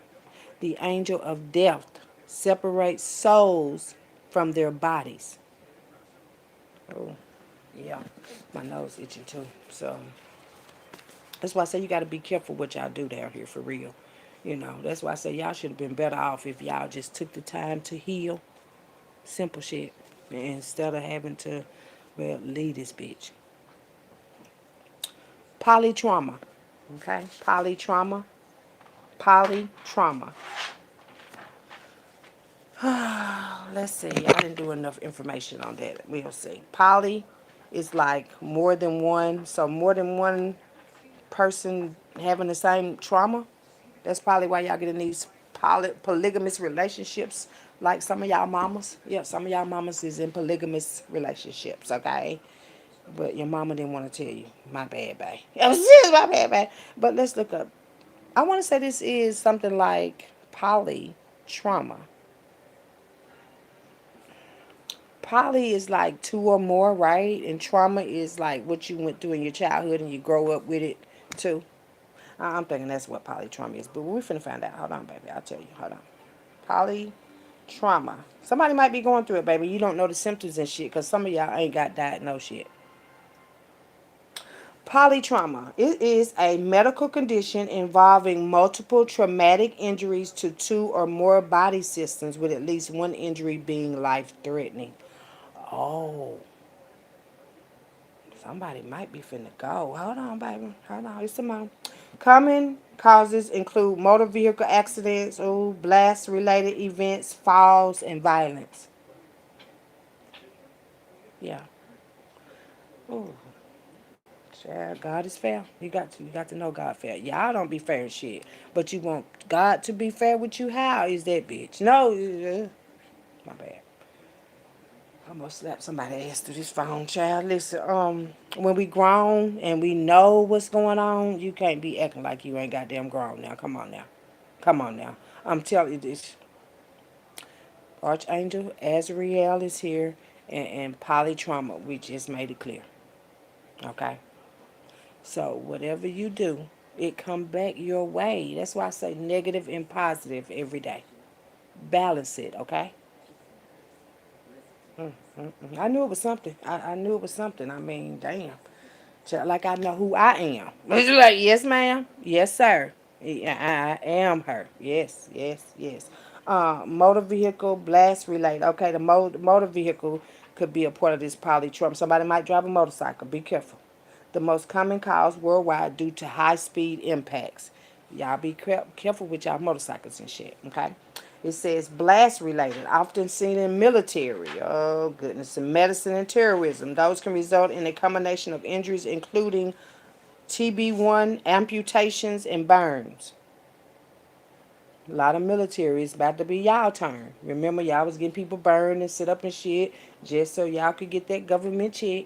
The angel of death separates souls from their bodies. Oh, yeah. My nose itching too. So that's why I say you got to be careful what y'all do down here for real. You know, that's why I say y'all should have been better off if y'all just took the time to heal. Simple shit. Instead of having to, well, leave this bitch. Polytrauma. Okay? Polytrauma. Polytrauma. Let's see. I didn't do enough information on that. We'll see. Poly is like more than one. So more than one person having the same trauma. That's probably why y'all get in these polygamous relationships. Like some of y'all mamas. Yeah, some of y'all mamas is in polygamous relationships, okay? But your mama didn't want to tell you. My bad, babe. It was just my bad, babe. But let's look up. I want to say this is something like poly trauma. Poly is like two or more, right? And trauma is like what you went through in your childhood and you grow up with it too. I'm thinking that's what polytrauma is. But we're finna find out. Hold on, baby. I'll tell you. Hold on. Polytrauma. Somebody might be going through it, baby. You don't know the symptoms and shit because some of y'all ain't got diagnosed yet. Polytrauma. It is a medical condition involving multiple traumatic injuries to two or more body systems, with at least one injury being life threatening. Oh, somebody might be finna go. Hold on, baby. Hold on. It's a moment. Common causes include motor vehicle accidents, blast related events, falls, and violence. Yeah. Ooh. Child, God is fair. You got to know God fair. Y'all don't be fair and shit. But you want God to be fair with you? How is that, bitch? No, my bad. I'm gonna slap somebody ass through this phone, child. Listen, when we grown and we know what's going on, you can't be acting like you ain't goddamn grown now. Come on now. Come on now. I'm telling you this. Archangel Azrael is here and polytrauma. We just made it clear. Okay? So whatever you do, it come back your way. That's why I say negative and positive every day. Balance it, okay? I knew it was something. I knew it was something. I mean, damn. Like I know who I am. It's like, yes, ma'am. Yes, sir. Yeah, I am her. Yes, yes, yes. Motor vehicle blast related. Okay, the motor vehicle could be a part of this polytrauma. Somebody might drive a motorcycle. Be careful. The most common cause worldwide due to high speed impacts. Y'all be careful with y'all motorcycles and shit. Okay. It says blast related, often seen in military. Oh goodness, in medicine and terrorism. Those can result in a combination of injuries, including TB1, amputations, and burns. A lot of military is about to be y'all turn. Remember, y'all was getting people burned and sit up and shit just so y'all could get that government check.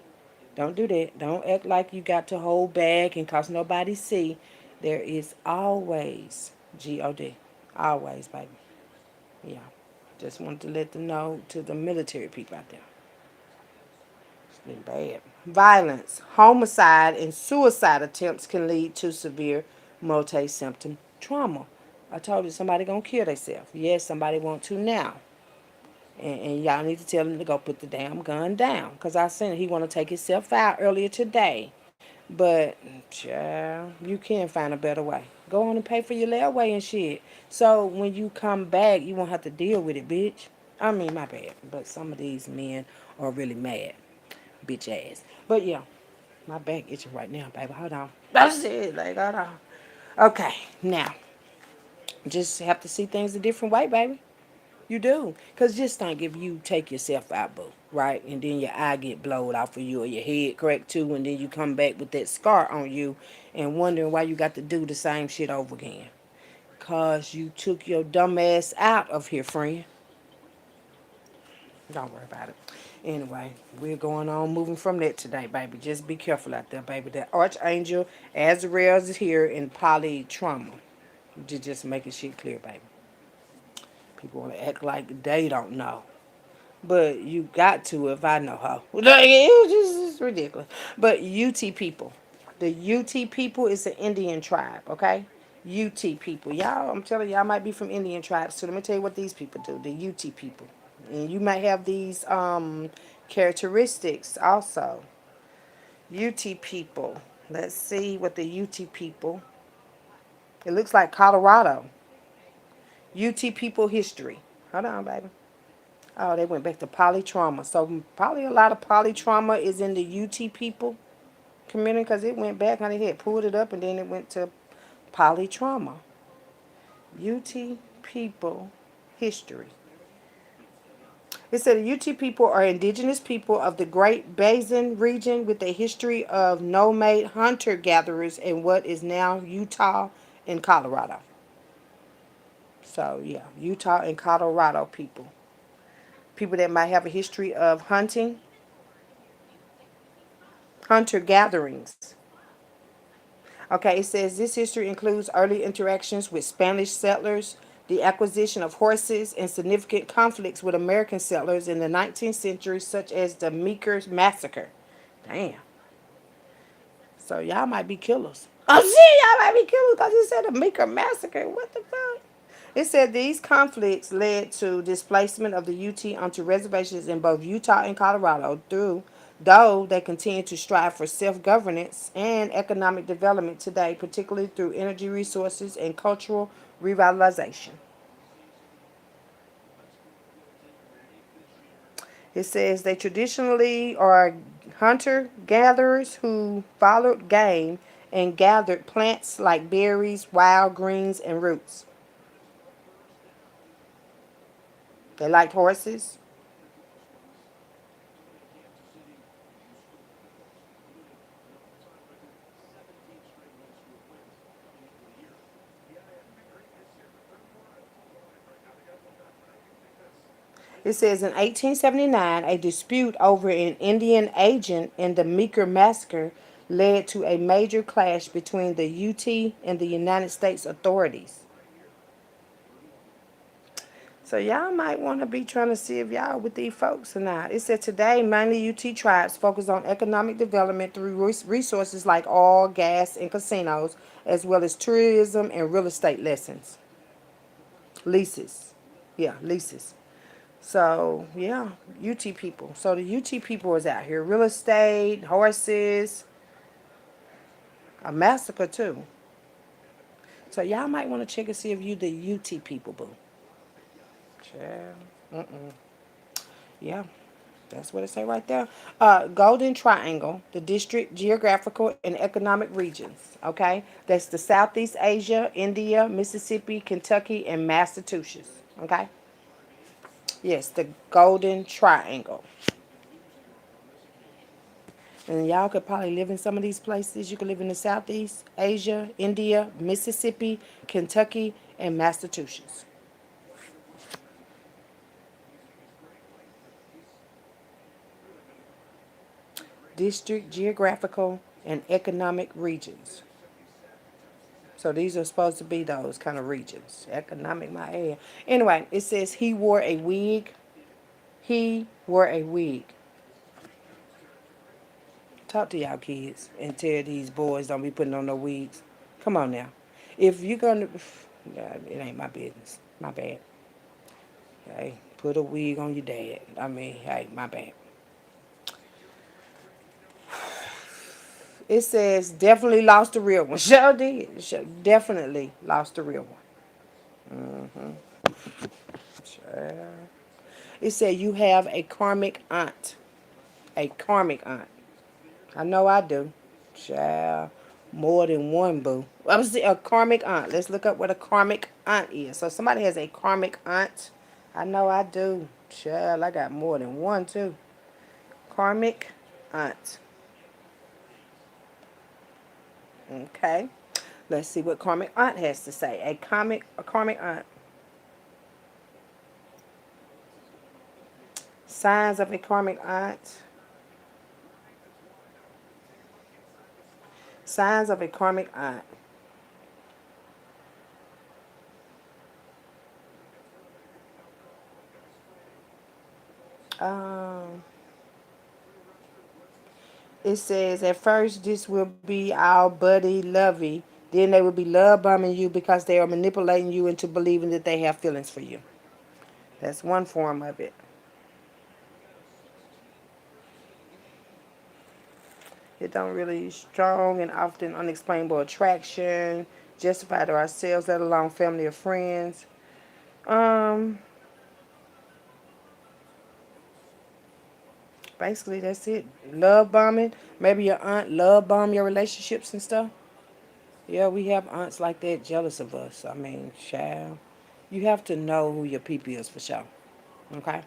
Don't do that. Don't act like you got to hold back and cause nobody see. There is always God. Always, baby. Yeah. Just wanted to let them know to the military people out there. It's been bad. Violence, homicide, and suicide attempts can lead to severe multi-symptom trauma. I told you somebody gonna kill themselves. Yes, somebody want to now. And y'all need to tell him to go put the damn gun down. Because I seen he want to take himself out earlier today. But, child, you can find a better way. Go on and pay for your layaway and shit. So when you come back, you won't have to deal with it, bitch. I mean, my bad. But some of these men are really mad. Bitch ass. But yeah, my back itching right now, baby. Hold on. That's it. Like, hold on. Okay, now, just have to see things a different way, baby. You do. Because just think if you take yourself out, boo, right? And then your eye get blowed off of you or your head cracked too, and then you come back with that scar on you and wondering why you got to do the same shit over again. Because you took your dumb ass out of here, friend. Don't worry about it. Anyway, we're going on moving from that today, baby. Just be careful out there, baby. The Archangel Azrael is here in polytrauma. Just making shit clear, baby. People want to act like they don't know. But you got to if I know how. Like, it was just it's ridiculous. But UT people. The UT people is an Indian tribe, okay? UT people. Y'all, I'm telling you, y'all might be from Indian tribes. So let me tell you what these people do. The UT people. And you might have these characteristics also. UT people. Let's see what the UT people. It looks like Colorado. UT people history. Hold on, baby. Oh, they went back to polytrauma. So probably a lot of polytrauma is in the UT people community because it went back and they had pulled it up and then it went to polytrauma. UT people history. It said the UT people are indigenous people of the Great Basin region with a history of nomad hunter gatherers in what is now Utah and Colorado. So, yeah, Utah and Colorado people. People that might have a history of hunting, hunter gatherings. Okay, it says this history includes early interactions with Spanish settlers, the acquisition of horses, and significant conflicts with American settlers in the 19th century, such as the Meeker's Massacre. Damn. So y'all might be killers. I'm saying y'all might be killers because it said the Meeker Massacre. What the fuck? It said these conflicts led to displacement of the UT onto reservations in both Utah and Colorado, though they continue to strive for self-governance and economic development today, particularly through energy resources and cultural revitalization. It says they traditionally are hunter-gatherers who followed game and gathered plants like berries, wild greens, and roots. They liked horses. It says in 1879, a dispute over an Indian agent in the Meeker Massacre led to a major clash between the UT and the United States authorities. So y'all might want to be trying to see if y'all with these folks or not. It said today, mainly UT tribes focus on economic development through resources like oil, gas, and casinos, as well as tourism and real estate leases. Yeah, leases. So, yeah, UT people. So, the UT people is out here. Real estate, horses, a massacre, too. So, y'all might want to check and see if you the UT people, boo. Child. Mm-mm. Yeah, that's what it say right there. Golden Triangle, the district, geographical, and economic regions. Okay? That's the Southeast Asia, India, Mississippi, Kentucky, and Massachusetts. Okay? Yes, the Golden Triangle. And y'all could probably live in some of these places. You could live in the Southeast Asia, India, Mississippi, Kentucky, and Massachusetts. District, geographical, and economic regions. So these are supposed to be those kind of regions. Economic, my ass. Anyway, it says he wore a wig. He wore a wig. Talk to y'all kids and tell these boys don't be putting on no wigs. Come on now. If you're gonna, it ain't my business. My bad. Hey, put a wig on your dad. I mean, hey, my bad. It says definitely lost the real one. Sure did. Sure, definitely lost the real one. Sure. It said you have a karmic aunt. A karmic aunt. I know I do. Child, more than one boo. I was a karmic aunt. Let's look up what a karmic aunt is. So somebody has a karmic aunt. I know I do. Child, I got more than one too. Karmic aunt. Okay. Let's see what karmic aunt has to say. A karmic aunt. Signs of a karmic aunt. Signs of a karmic aunt. Um, it says at first this will be our buddy lovey. Then they will be love bombing you because they are manipulating you into believing that they have feelings for you. That's one form of it. It don't really strong and often unexplainable attraction, justify to ourselves, let alone family or friends. Um, Basically that's it. Love bombing. Maybe your aunt love bomb your relationships and stuff. Yeah, we have aunts like that jealous of us. I mean, child, you have to know who your people is for sure. Okay?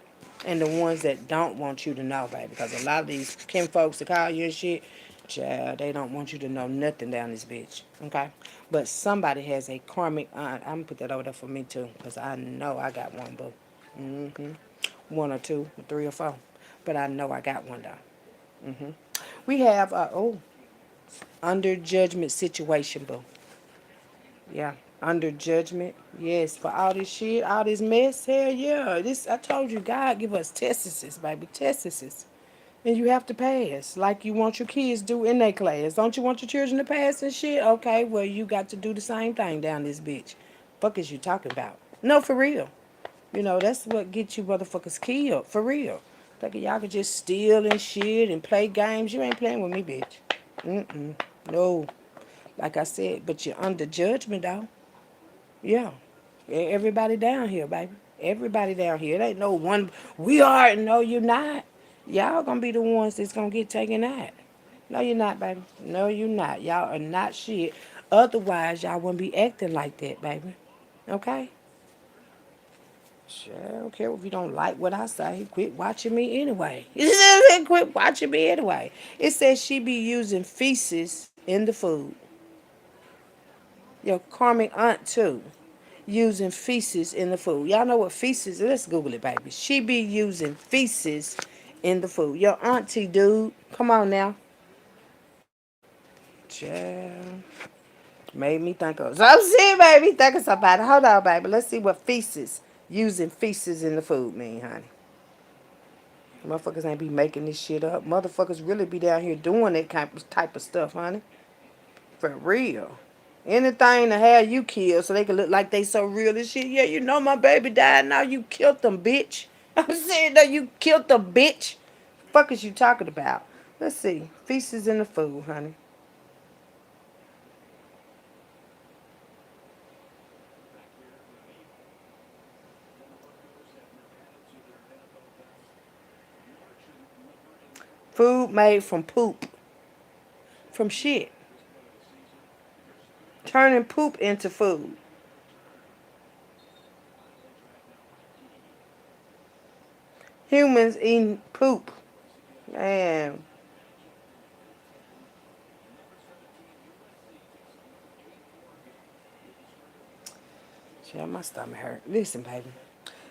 And the ones that don't want you to know, baby. Because a lot of these kin folks that call you and shit, child, they don't want you to know nothing down this bitch. Okay? But somebody has a karmic aunt. I'm going to put that over there for me too. Because I know I got one, boo. Mm-hmm. One or two, or three or four. But I know I got one, though. Mm-hmm. We have, under judgment situation, boo. Yeah, under judgment. Yes, for all this shit, all this mess. Hell yeah. This I told you, God give us testises, baby, testises, and you have to pass like you want your kids do in their class. Don't you want your children to pass and shit? Okay, well you got to do the same thing down this bitch. Fuck is you talking about? No, for real. You know that's what gets you motherfuckers killed for real. Like y'all could just steal and shit and play games. You ain't playing with me, bitch. Mm-mm. No. Like I said, but you're under judgment, though. Yeah. Everybody down here, baby. Everybody down here. It ain't no one. We are. No, you're not. Y'all gonna be the ones that's gonna get taken out. No, you're not, baby. No, you're not. Y'all are not shit. Otherwise, y'all wouldn't be acting like that, baby. Okay? Sure, I don't care if you don't like what I say. Quit watching me anyway. Quit watching me anyway. It says she be using feces in the food. Your karmic aunt, too. Using feces in the food. Y'all know what feces is? Let's Google it, baby. She be using feces in the food. Your auntie, dude. Come on now. Child. Made me think of. So I'm saying, baby, think of somebody. Hold on, baby. Let's see what feces, using feces in the food mean, honey. Motherfuckers ain't be making this shit up. Motherfuckers really be down here doing that type of stuff, honey. For real. Anything to have you killed so they can look like they so real and shit. Yeah, you know my baby died. Now you killed them, bitch. I'm saying that you killed them, bitch. Fuck is you talking about? Let's see. Feces in the food, honey. Food made from poop. From shit. Turning poop into food. Humans eating poop. Man. Yeah, my stomach hurt. Listen, baby.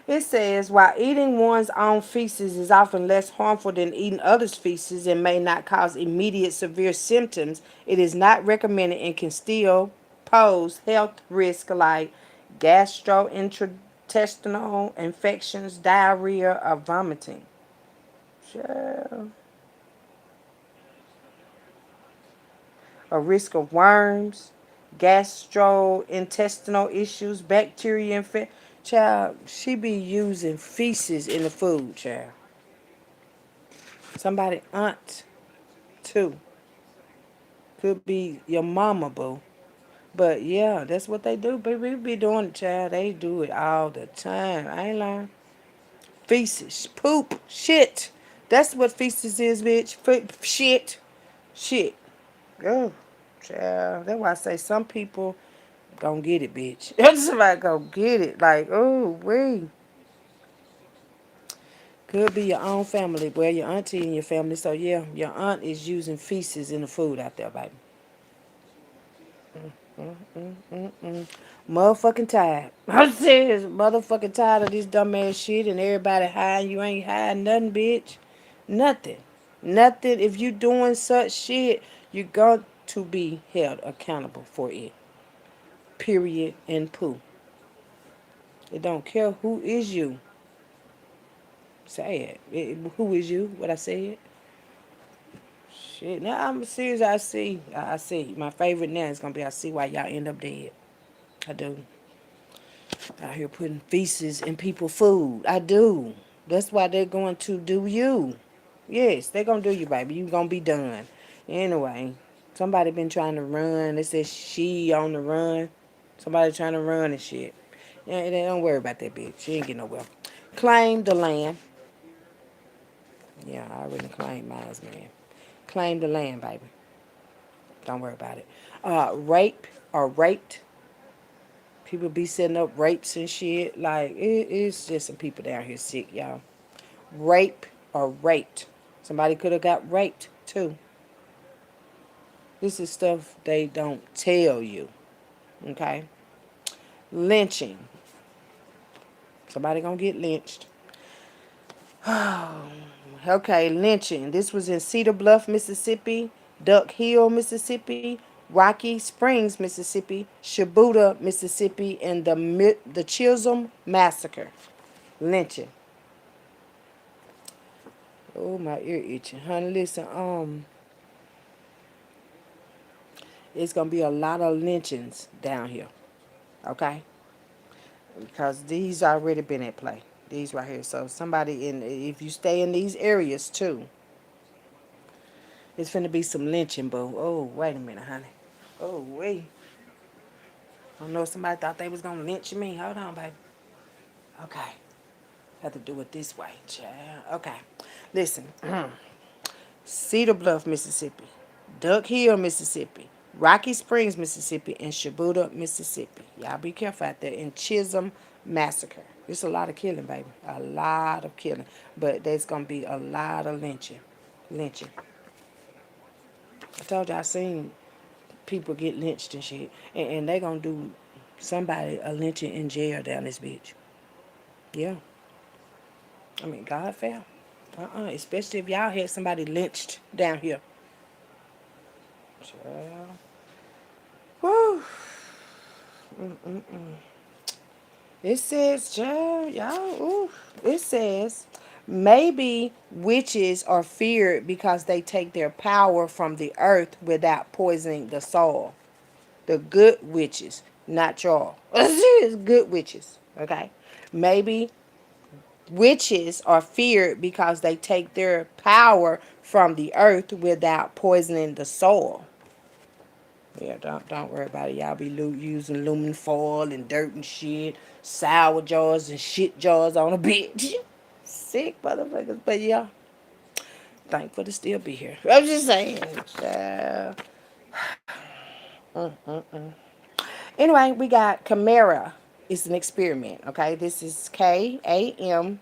It says, while eating one's own feces is often less harmful than eating others' feces and may not cause immediate severe symptoms, it is not recommended and can still pose health risks like gastrointestinal infections, diarrhea, or vomiting. Sure. A risk of worms, gastrointestinal issues, bacteria infection. Child, she be using feces in the food, child. Somebody aunt too. Could be your mama, boo. But yeah, that's what they do. Baby, we be doing it, child. They do it all the time. I ain't lying. Feces, poop, shit. That's what feces is, bitch. Shit, shit. Oh, child. That's why I say some people gon' get it, bitch. Somebody gon' get it. Like, oh, wait. Could be your own family, well, your auntie and your family. So yeah, your aunt is using feces in the food out there, baby. Motherfucking tired. I'm serious. Motherfucking tired of this dumbass shit and everybody high. You ain't high nothing, bitch. Nothing. Nothing. If you doing such shit, you got to be held accountable for it. Period and poo. It don't care who is you. Say who is you? What I said? Shit. Now I'm serious. I see. My favorite now is gonna be I see why y'all end up dead. I do. Out here putting feces in people's food. I do. That's why they're going to do you. Yes, they're gonna do you, baby. You gonna be done. Anyway, somebody been trying to run. They said she on the run. Somebody trying to run and shit. Yeah, they don't worry about that bitch. She ain't getting nowhere. Claim the land. Yeah, I already claimed mine, man. Claim the land, baby. Don't worry about it. Rape. are raped. People be setting up rapes and shit. Like, it's just some people down here sick, y'all. Rape or raped. Somebody could have got raped too. This is stuff they don't tell you. Okay? Lynching. Somebody gonna get lynched. Okay, lynching. This was in Cedar Bluff, Mississippi, Duck Hill, Mississippi, Rocky Springs, Mississippi, Shibuda, Mississippi, and the Chisholm Massacre. Lynching. Oh, my ear itching. Honey, listen, it's gonna be a lot of lynchings down here. Okay? Because these already been at play. These right here. So somebody in if you stay in these areas too, it's finna be some lynching, boo. Oh, wait a minute, honey. Oh, wait. I don't know if somebody thought they was gonna lynch me. Hold on, baby. Okay. Have to do it this way, child. Okay. Listen. Cedar Bluff, Mississippi. Duck Hill, Mississippi. Rocky Springs, Mississippi, and Shibuda, Mississippi. Y'all be careful out there. And Chisholm Massacre. It's a lot of killing, baby. A lot of killing. But there's gonna be a lot of lynching. Lynching. I told you I seen people get lynched and shit. And they gonna do somebody a lynching in jail down this bitch. Yeah. I mean, God fair. Especially if y'all had somebody lynched down here. Child. Woo. It says, child, y'all, ooh. It says, maybe witches are feared because they take their power from the earth without poisoning the soil. The good witches, not y'all. It's good witches, okay? Maybe witches are feared because they take their power from the earth without poisoning the soil. Yeah, don't worry about it. Y'all be using aluminum foil and dirt and shit, sour jars and shit jars on a bitch. Sick motherfuckers, but yeah, thankful to still be here. I'm just saying, child. Anyway, we got Chimera. It's an experiment, okay? This is Kamera.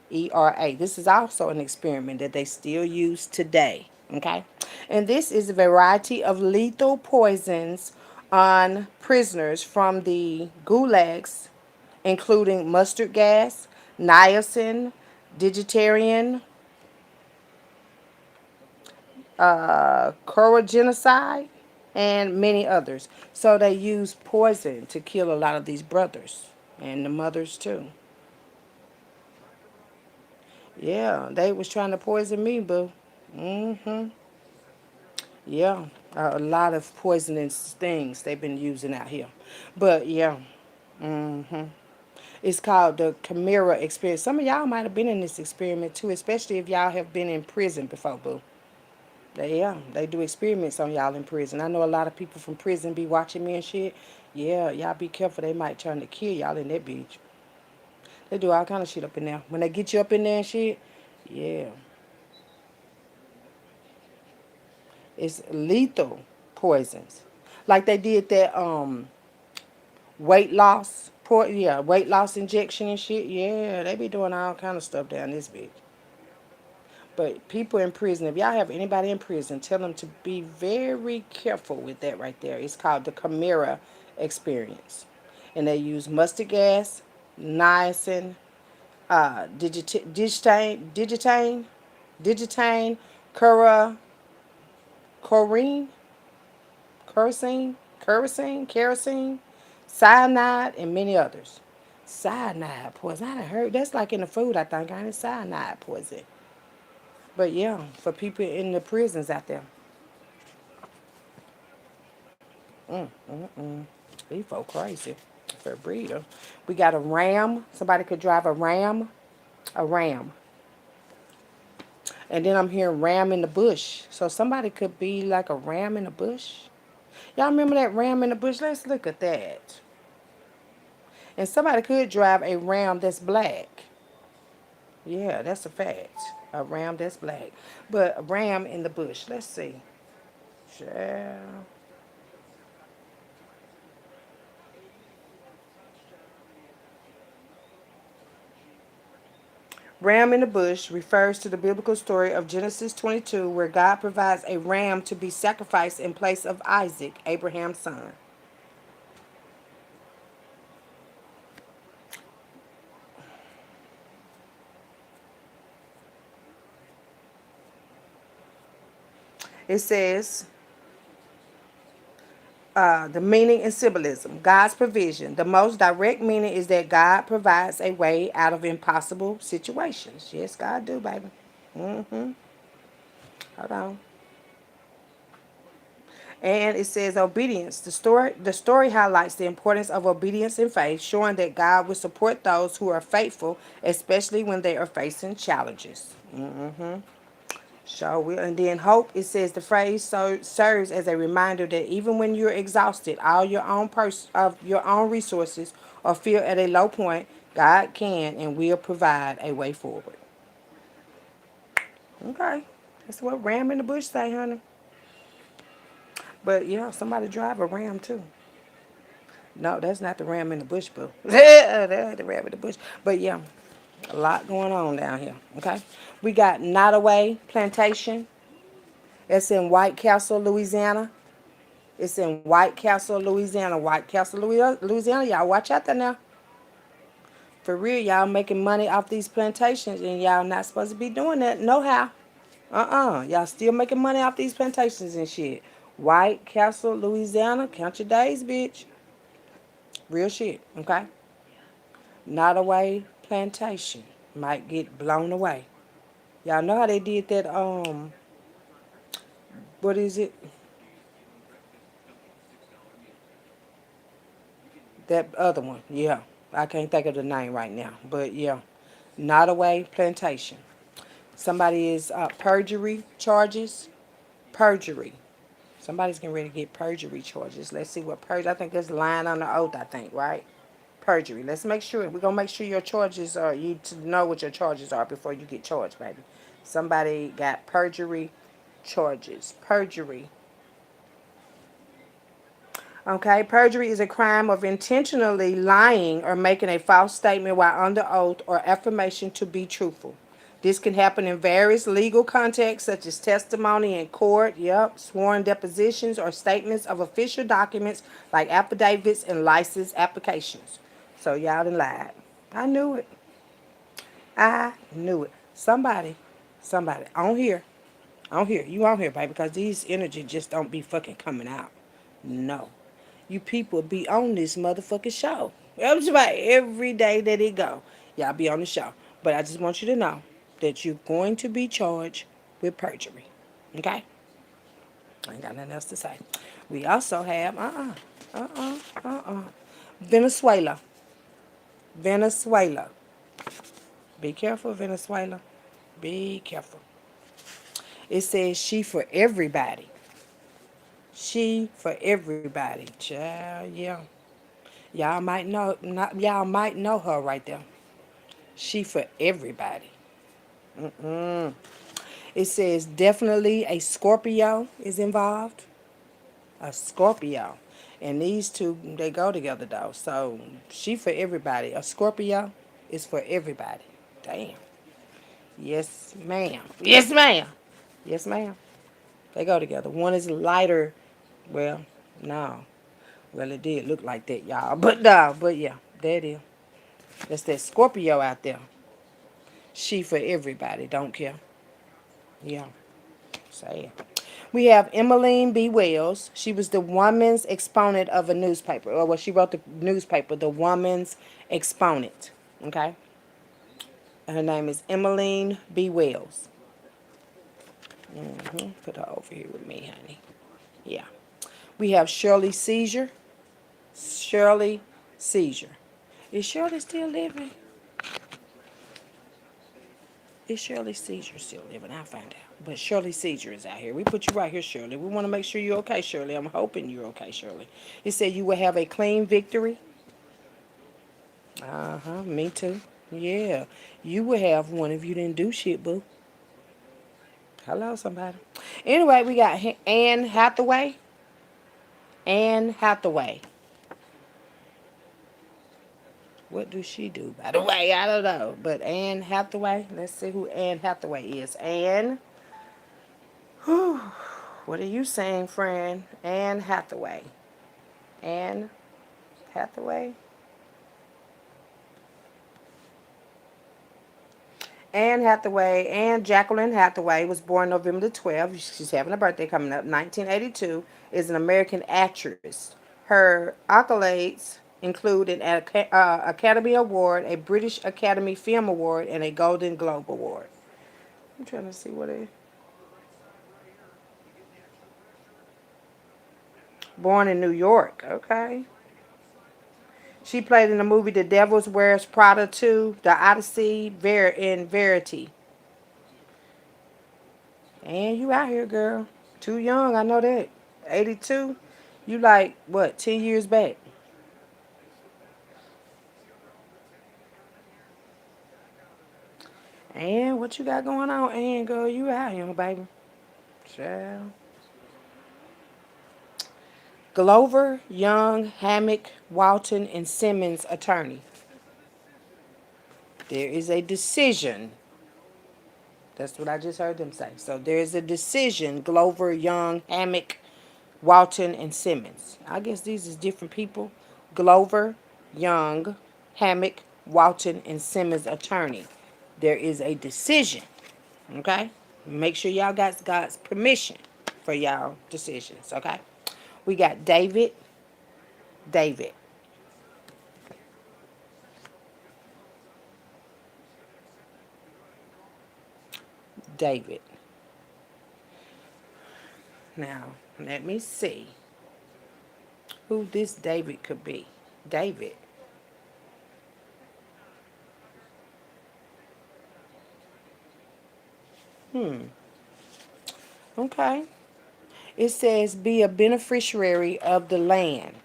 This is also an experiment that they still use today, okay? And this is a variety of lethal poisons on prisoners from the gulags, including mustard gas, niacin, digiterium, chlorogenocide, and many others. So they use poison to kill a lot of these brothers and the mothers too. Yeah, they was trying to poison me, boo. Mm-hmm. Yeah, a lot of poisonous things they've been using out here. But yeah, mm-hmm. It's called the Chimera experience. Some of y'all might have been in this experiment too, especially if y'all have been in prison before, boo. They do experiments on y'all in prison. I know a lot of people from prison be watching me and shit. Yeah, y'all be careful. They might try to kill y'all in that bitch. They do all kind of shit up in there. When they get you up in there and shit, yeah, it's lethal poisons. Like they did that weight loss, weight loss injection and shit. Yeah, they be doing all kind of stuff down this bitch. But people in prison, if y'all have anybody in prison, tell them to be very careful with that right there. It's called the Chimera experience. And they use mustard gas, niacin, digitane, cura, corine, kerosene, cyanide, and many others. Cyanide poison. I done heard that's like in the food, I think. I ain't cyanide poison. But yeah, for people in the prisons out there. These folk crazy. For a breeder. We got a ram. Somebody could drive a ram. A ram. And then I'm hearing ram in the bush. So somebody could be like a ram in the bush. Y'all remember that ram in the bush? Let's look at that. And somebody could drive a ram that's black. Yeah, that's a fact. A ram that's black. But a ram in the bush. Let's see. Child. Ram in the bush refers to the biblical story of Genesis 22, where God provides a ram to be sacrificed in place of Isaac, Abraham's son. It says, the meaning and symbolism, God's provision. The most direct meaning is that God provides a way out of impossible situations. Yes, God do, baby. Mm-hmm. Hold on. And it says obedience. The story highlights the importance of obedience and faith, showing that God will support those who are faithful, especially when they are facing challenges. So we and then hope. It says the phrase serves as a reminder that even when you're exhausted, all your own of your own resources, or feel at a low point, God can and will provide a way forward. Okay, that's what Ram in the bush say, honey. But yeah, somebody drive a Ram too. No, that's not the ram in the bush, boo. That ain't the ram in the bush. But yeah, a lot going on down here. Okay, we got Nottoway Plantation. It's in White Castle, Louisiana. It's in White Castle, Louisiana. White Castle, Louisiana. Y'all watch out there now. For real, y'all making money off these plantations, and y'all not supposed to be doing that. No how. Y'all still making money off these plantations and shit. White Castle, Louisiana. Count your days, bitch. Real shit. Okay. Nottoway Plantation might get blown away. Y'all know how they did that, what is it? That other one. Yeah. I can't think of the name right now. But yeah. Nottoway Plantation. Somebody is perjury charges. Perjury. Somebody's getting ready to get perjury charges. Let's see what perjury. I think that's lying on the oath, I think, right? Perjury. Let's make sure. We're going to make sure your charges are, you to know what your charges are before you get charged, baby. Somebody got perjury charges. Perjury. Okay, perjury is a crime of intentionally lying or making a false statement while under oath or affirmation to be truthful. This can happen in various legal contexts such as testimony in court, yep, sworn depositions or statements of official documents like affidavits and license applications. So y'all done lied. I knew it. I knew it. Somebody on here, you on here, baby, because these energy just don't be fucking coming out. No. You people be on this motherfucking show. I'm just about every day that it go. Y'all be on the show. But I just want you to know that you're going to be charged with perjury. Okay? I ain't got nothing else to say. We also have, Venezuela. Venezuela. Be careful, Venezuela. Be careful. It says she for everybody. She for everybody. Child, yeah. Y'all might know her right there. She for everybody. It says definitely a Scorpio is involved. A Scorpio. And these two, they go together though. So she for everybody. A Scorpio is for everybody. Damn. Yes, ma'am. Yes, ma'am. Yes, ma'am. They go together. One is lighter. Well, no. Well, it did look like that, y'all. But no, but yeah, there it is. That's that Scorpio out there. She for everybody. Don't care. Yeah. Say it. We have Emmeline B. Wells. She was the woman's exponent of a newspaper. Or well, she wrote the newspaper, The Woman's Exponent. Okay? Her name is Emmeline B. Wells. Put her over here with me, honey. Yeah. We have Shirley Seizure. Shirley Seizure. Is Shirley still living? Is Shirley Seizure still living? I'll find out. But Shirley Seizure is out here. We put you right here, Shirley. We want to make sure you're okay, Shirley. I'm hoping you're okay, Shirley. It said you will have a clean victory. Uh-huh, me too. Yeah. You would have one if you didn't do shit, boo. Hello, somebody. Anyway, we got Anne Hathaway. Anne Hathaway. What do she do, by the way? I don't know. But Anne Hathaway, let's see who Anne Hathaway is. Anne, whew, what are you saying, friend? Anne Hathaway. Anne Hathaway. Anne Hathaway, Anne Jacqueline Hathaway, was born November the 12th. She's having a birthday coming up, 1982, is an American actress. Her accolades include an Academy Award, a British Academy Film Award, and a Golden Globe Award. I'm trying to see what it. Born in New York. Okay. She played in the movie The Devil's Wears Prada 2, The Odyssey, in Verity. And you out here, girl. Too young, I know that. 82. You like, what, 10 years back? And what you got going on, and girl, you out here, baby. Child. Glover, Young, Hammock, Walton, and Simmons attorney. There is a decision. That's what I just heard them say. So there is a decision. Glover, Young, Hammock, Walton, and Simmons. I guess these is different people. Glover, Young, Hammock, Walton, and Simmons attorney. There is a decision. Okay? Make sure y'all got God's permission for y'all decisions. Okay? We got David. David. David. Now, let me see who this David could be. David. Okay. It says be a beneficiary of the land.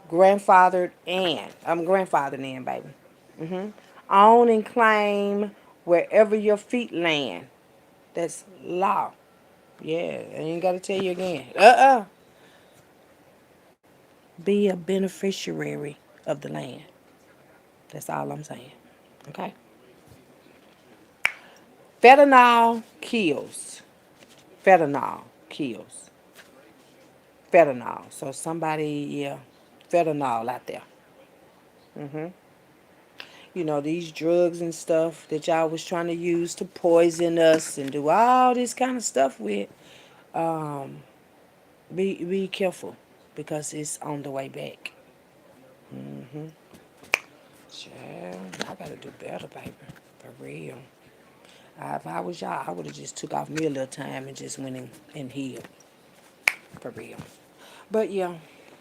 Grandfathered and. I'm grandfathered in, baby. Own and claim wherever your feet land. That's law. Yeah, I ain't got to tell you again. Be a beneficiary of the land. That's all I'm saying. Okay? Fentanyl kills. Fentanyl kills. Fentanyl. So somebody, yeah, fentanyl out there. You know, these drugs and stuff that y'all was trying to use to poison us and do all this kind of stuff with. Um, be careful because it's on the way back. Child, I gotta do better, baby. For real. If I was y'all, I would have just took off me a little time and just went and healed. For real. But yeah,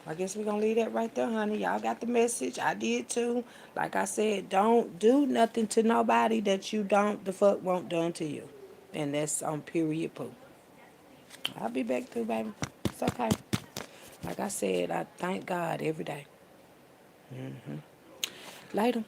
I guess we're gonna leave that right there, honey. Y'all got the message. I did too. Like I said, don't do nothing to nobody that you don't the fuck want done to you. And that's on period poo. I'll be back too, baby. It's okay. Like I said, I thank God every day. Later.